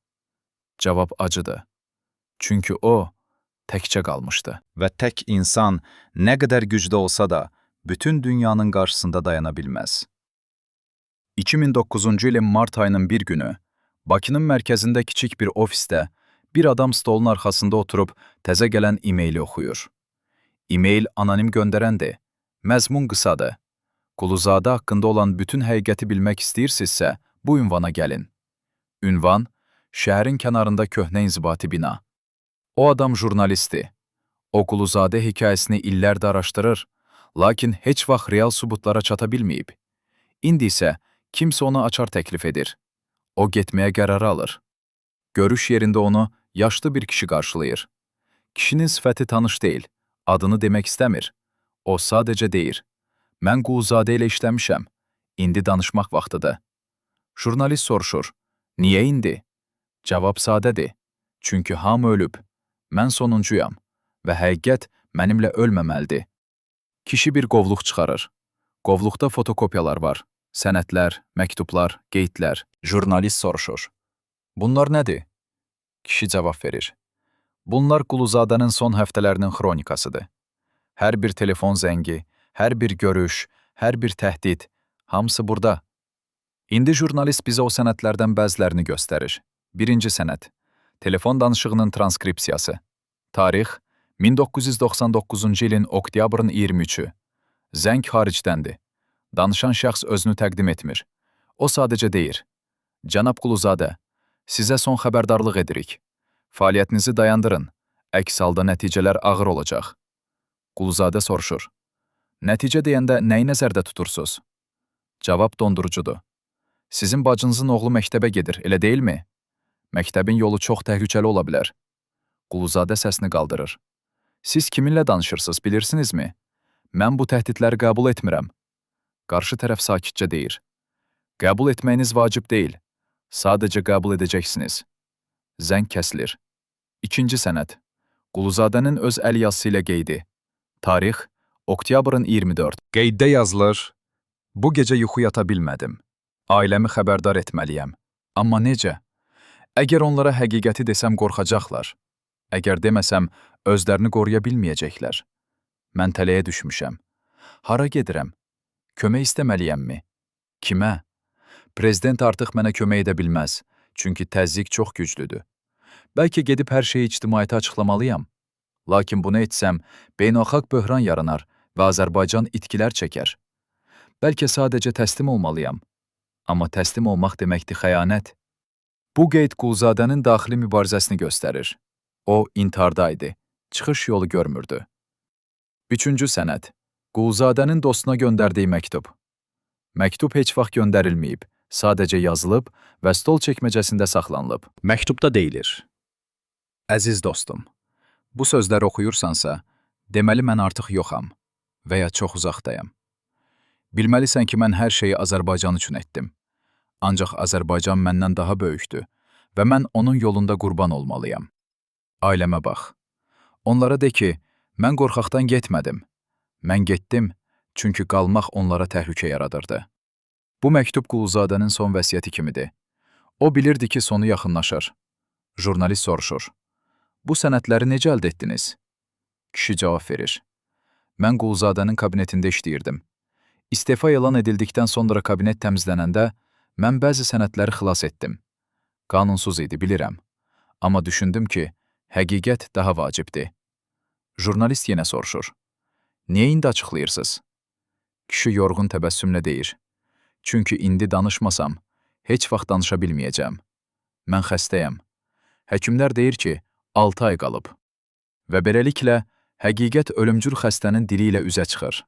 Cavab acıdır. Çünki o, təkcə qalmışdı. Və tək insan nə qədər güclü olsa da, bütün dünyanın qarşısında dayana bilməz. 2009-cu ilin mart ayının bir günü, Bakının mərkəzində kiçik bir ofisdə bir adam stolun arxasında oturub təzə gələn e-maili oxuyur. E-mail anonim göndərəndir. Məzmun qısadır. Quluzadə haqqında olan bütün həqiqəti bilmək istəyirsinizsə, bu ünvana gəlin. Ünvan, şəhərin kənarında köhnə inzibati bina. O adam jurnalistdir. O Quluzadə hekayəsini illərdə araşdırır, lakin heç vaxt real sübutlara çata bilməyib. İndi isə kimsə ona açar təklif edir. O getməyə qərar alır. Görüş yerində onu yaşlı bir kişi qarşılayır. Kişinin sifəti tanış deyil, adını demək istəmir. O sadəcə deyir, mən Quluzadə ilə işləmişəm, indi danışmaq vaxtıdır. Jurnalist soruşur, niyə indi? Cavab sadədir, çünki hamı ölüb. Mən sonuncuyam və həqiqət mənimlə ölməməlidir. Kişi bir qovluq çıxarır. Qovluqda fotokopyalar var, sənədlər, məktublar, qeydlər. Jurnalist soruşur. Bunlar nədir? Kişi cavab verir. Bunlar Quluzadənin son həftələrinin xronikasıdır. Hər bir telefon zəngi, hər bir görüş, hər bir təhdid, hamısı burada. İndi jurnalist bizə o sənədlərdən bəzilərini göstərir. Birinci sənəd. Telefon danışığının transkripsiyası. Tarix 1999-cu ilin oktyabrın 23-ü. Zəng xaricdəndir. Danışan şəxs özünü təqdim etmir. O sadəcə deyir. Cənab Quluzadə, sizə son xəbərdarlıq edirik. Fəaliyyətinizi dayandırın. Əks halda nəticələr ağır olacaq. Quluzadə soruşur. Nəticə deyəndə nəyi nəzərdə tutursunuz? Cavab dondurucudur. Sizin bacınızın oğlu məktəbə gedir, elə deyilmi? Məktəbin yolu çox təhlükəli ola bilər. Quluzadə səsini qaldırır. Siz kiminlə danışırsınız, bilirsinizmi? Mən bu təhdidləri qəbul etmirəm. Qarşı tərəf sakitcə deyir. Qəbul etməyiniz vacib deyil. Sadəcə qəbul edəcəksiniz. Zəng kəsilir. İkinci sənəd. Quluzadənin öz əl yazısı ilə qeydi. Tarix, oktyabrın 24. Qeyddə yazılır: Bu gecə yuxu yata bilmədim. Ailəmi xəbərdar etməliyəm. Amma necə? Əgər onlara həqiqəti desəm qorxacaqlar. Əgər deməsəm, özlərini qoruya bilməyəcəklər. Mən tələyə düşmüşəm. Hara gedirəm? Kömək istəməliyəmmi? Kimə? Prezident artıq mənə kömək edə bilməz, çünki təzyiq çox güclüdür. Bəlkə gedib hər şeyi ictimaiyyətə açıqlamalıyam. Lakin bunu etsəm, beynəlxalq böhran yaranar və Azərbaycan itkilər çəkər. Bəlkə sadəcə təslim olmalıyam. Amma təslim olmaq deməkdir xəyanət. Bu qeyd Quluzadənin daxili mübarizəsini göstərir. O, intiharda idi. Çıxış yolu görmürdü. Üçüncü sənəd. Quluzadənin dostuna göndərdiyi məktub. Məktub heç vaxt göndərilməyib, sadəcə yazılıb və stol çəkməcəsində saxlanılıb. Məktubda deyilir: Əziz dostum, bu sözləri oxuyursansa, deməli mən artıq yoxam və ya çox uzaqdayam. Bilməlisən ki, mən hər şeyi Azərbaycan üçün etdim. Ancaq Azərbaycan məndən daha böyükdür və mən onun yolunda qurban olmalıyam. Ailəmə bax. Onlara de ki, mən qorxaqdan getmədim. Mən getdim, çünki qalmaq onlara təhlükə yaradırdı. Bu məktub Quluzadənin son vəsiyyəti kimidir. O bilirdi ki, sonu yaxınlaşır. Jurnalist soruşur: Bu sənədləri necə əldə etdiniz? Kişi cavab verir: Mən Quluzadənin kabinetində işləyirdim. İstefa elan edildikdən sonra kabinet təmizlənəndə mən bəzi sənədləri xilas etdim. Qanunsuz idi, bilirəm. Amma düşündüm ki, həqiqət daha vacibdir. Jurnalist yenə soruşur: Niyə indi açıqlayırsınız? Kişi yorğun təbəssümlə deyir: Çünki indi danışmasam, heç vaxt danışa bilməyəcəm. Mən xəstəyəm. Həkimlər deyir ki, 6 ay qalıb. Və beləliklə, həqiqət ölümcül xəstənin dili ilə üzə çıxır.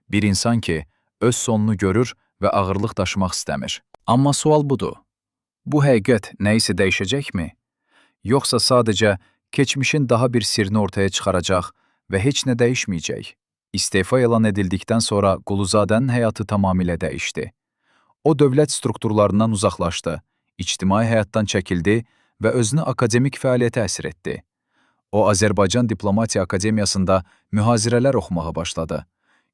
Bir insan ki, öz sonunu görür və ağırlıq daşımaq istəmir. Amma sual budur: Bu həqiqət nəyisə dəyişəcəkmi? Yoxsa sadəcə keçmişin daha bir sirrini ortaya çıxaracaq və heç nə dəyişməyəcək? İstefa elan edildikdən sonra Quluzadənin həyatı tamamilə dəyişdi. O, dövlət strukturlarından uzaqlaşdı, ictimai həyatdan çəkildi və özünü akademik fəaliyyətə əsir etdi. O, Azərbaycan Diplomatiya Akademiyasında mühazirələr oxumağa başladı.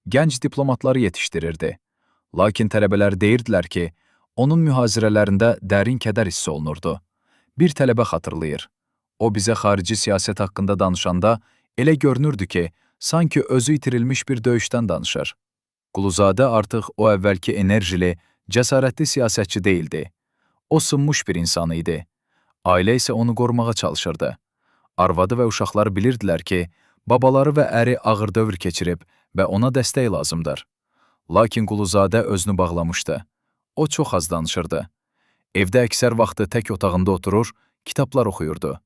Gənc diplomatları yetişdirirdi. Lakin tələbələr deyirdilər ki, onun mühazirələrində dərin kədər hiss olunurdu. Bir tələbə xatırlayır: O, bizə xarici siyasət haqqında danışanda elə görünürdü ki, sanki özü itirilmiş bir döyüşdən danışır. Quluzadə artıq o əvvəlki enerjili, cəsarətli siyasətçi deyildi. O, sınmış bir insan idi. Ailə isə onu qorumağa çalışırdı. Arvadı və uşaqları bilirdilər ki, babaları və əri ağır dövr keçirib və ona dəstək lazımdır. Lakin Quluzadə özünü bağlamışdı. O, çox az danışırdı. Evdə əksər vaxtı tək otağında oturur, kitablar oxuyurdu.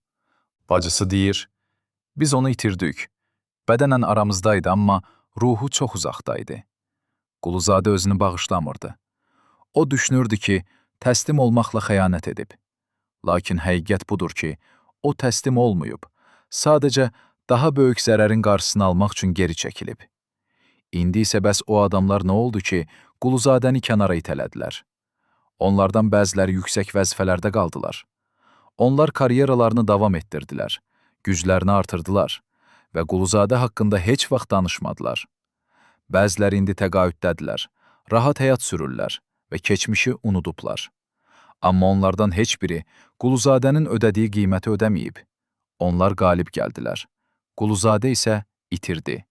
Bacısı deyir: Biz onu itirdik. Bədənən aramızdaydı, amma ruhu çox uzaqdaydı. Quluzadə özünü bağışlamırdı. O düşünürdü ki, təslim olmaqla xəyanət edib. Lakin həqiqət budur ki, o təslim olmayıb. Sadəcə daha böyük zərərin qarşısını almaq üçün geri çəkilib. İndi isə bəs o adamlar nə oldu ki, Quluzadəni kənara itələdilər? Onlardan bəziləri yüksək vəzifələrdə qaldılar. Onlar karyeralarını davam etdirdilər, güclərini artırdılar və Quluzadə haqqında heç vaxt danışmadılar. Bəziləri indi təqaüddədirlər, rahat həyat sürürlər və keçmişi unudublar. Amma onlardan heç biri Quluzadənin ödədiyi qiyməti ödəməyib. Onlar qalib gəldilər. Quluzadə isə itirdi.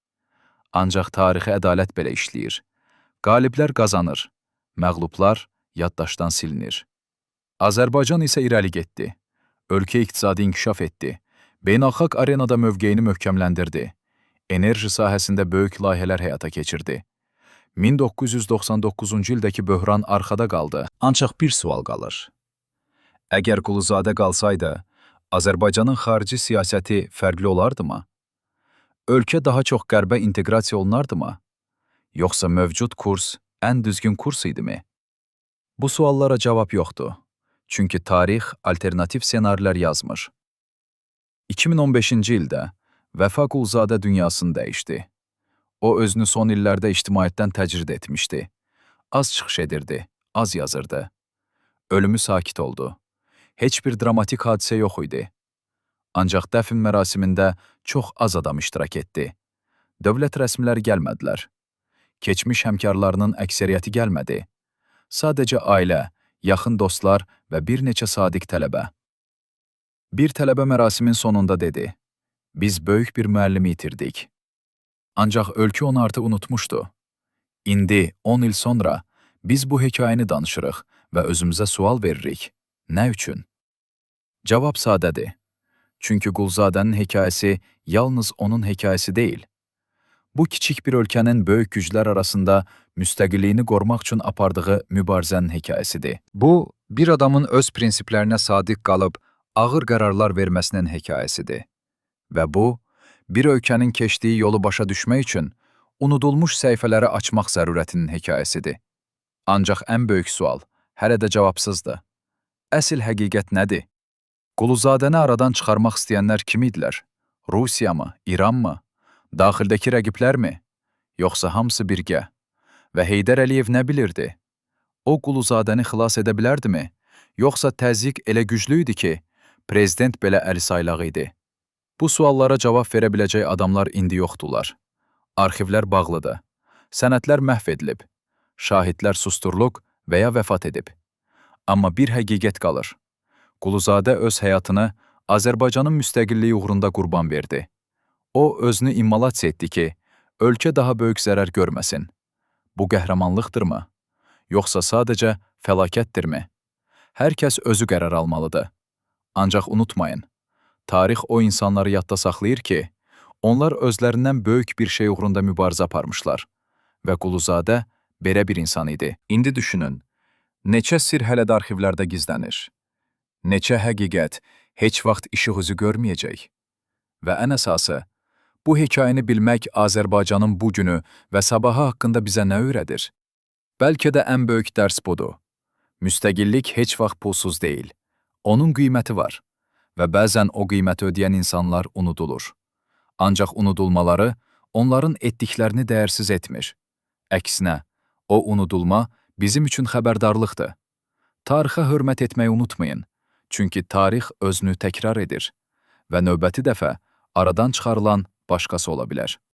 Ancaq tarixi ədalət belə işləyir. Qaliblər qazanır, məğlublar yaddaşdan silinir. Azərbaycan isə irəli getdi. Ölkə iqtisadi inkişaf etdi. Beynəlxalq arenada mövqeyini möhkəmləndirdi. Enerji sahəsində böyük layihələr həyata keçirdi. 1999-cu ildəki böhran arxada qaldı. Ancaq bir sual qalır. Əgər Quluzadə qalsaydı, Azərbaycanın xarici siyasəti fərqli olardımı? Ölkə daha çox qərbə inteqrasiya olunardımı? Yoxsa mövcud kurs ən düzgün kurs idimi? Bu suallara cavab yoxdur. Çünki tarix alternativ senarilər yazmır. 2015-ci ildə Vəfa Quluzadə dünyasını dəyişdi. O, özünü son illərdə ictimaiyyətdən təcrid etmişdi. Az çıxış edirdi, az yazırdı. Ölümü sakit oldu. Heç bir dramatik hadisə yox idi. Ancaq dəfn mərasimində çox az adam iştirak etdi. Dövlət rəsmiləri gəlmədilər. Keçmiş həmkarlarının əksəriyyəti gəlmədi. Sadəcə ailə, yaxın dostlar və bir neçə sadiq tələbə. Bir tələbə mərasimin sonunda dedi: "Biz böyük bir müəllimi itirdik. Ancaq ölkə onu artıq unutmuşdu. İndi, 10 il sonra, biz bu hekayəni danışırıq və özümüzə sual veririk. Nə üçün?" Cavab sadədir. Çünki Qulzadənin hekayəsi yalnız onun hekayəsi deyil. Bu kiçik bir ölkənin böyük güclər arasında müstəqilliyini qorumaq üçün apardığı mübarizənin hekayəsidir. Bu, bir adamın öz prinsiplərinə sadiq qalıb ağır qərarlar verməsinin hekayəsidir. Və bu, bir ölkənin keçdiyi yolu başa düşmək üçün unudulmuş səhifələri açmaq zərurətinin hekayəsidir. Ancaq ən böyük sual hələ də cavabsızdır. Əsl həqiqət nədir? Quluzadəni aradan çıxarmaq istəyənlər kim idilər? Rusiya mı? İran mı? Daxildəki rəqiblərmi? Yoxsa hamısı birgə? Və Heydər Əliyev nə bilirdi? O Quluzadəni xilas edə bilərdimi? Yoxsa təzyiq elə güclü idi ki, prezident belə əlisaylaq idi? Bu suallara cavab verə biləcək adamlar indi yoxdular. Arxivlər bağlıdır. Sənədlər məhv edilib. Şahidlər susturuluq və ya vəfat edib. Amma bir həqiqət qalır. Quluzadə öz həyatını Azərbaycanın müstəqilliyi uğrunda qurban verdi. O, özünü immalasiya etdi ki, ölkə daha böyük zərər görməsin. Bu qəhrəmanlıqdırmı? Yoxsa sadəcə fəlakətdirmi? Hər kəs özü qərar almalıdır. Ancaq unutmayın, tarix o insanları yadda saxlayır ki, onlar özlərindən böyük bir şey uğrunda mübarizə aparmışlar. Və Quluzadə belə bir insan idi. İndi düşünün, neçə sir hələ də arxivlərdə gizlənir? Neçə həqiqət heç vaxt işıq üzü görməyəcək? Və ən əsası, bu hekayəni bilmək Azərbaycanın bu günü və sabahı haqqında bizə nə öyrədir? Bəlkə də ən böyük dərs budur. Müstəqillik heç vaxt pulsuz deyil. Onun qiyməti var və bəzən o qiyməti ödəyən insanlar unudulur. Ancaq unudulmaları onların etdiklərini dəyərsiz etmir. Əksinə, o unudulma bizim üçün xəbərdarlıqdır. Tarixə hörmət etməyi unutmayın, çünki tarix özünü təkrar edir və növbəti dəfə aradan çıxarılan başqası ola bilər.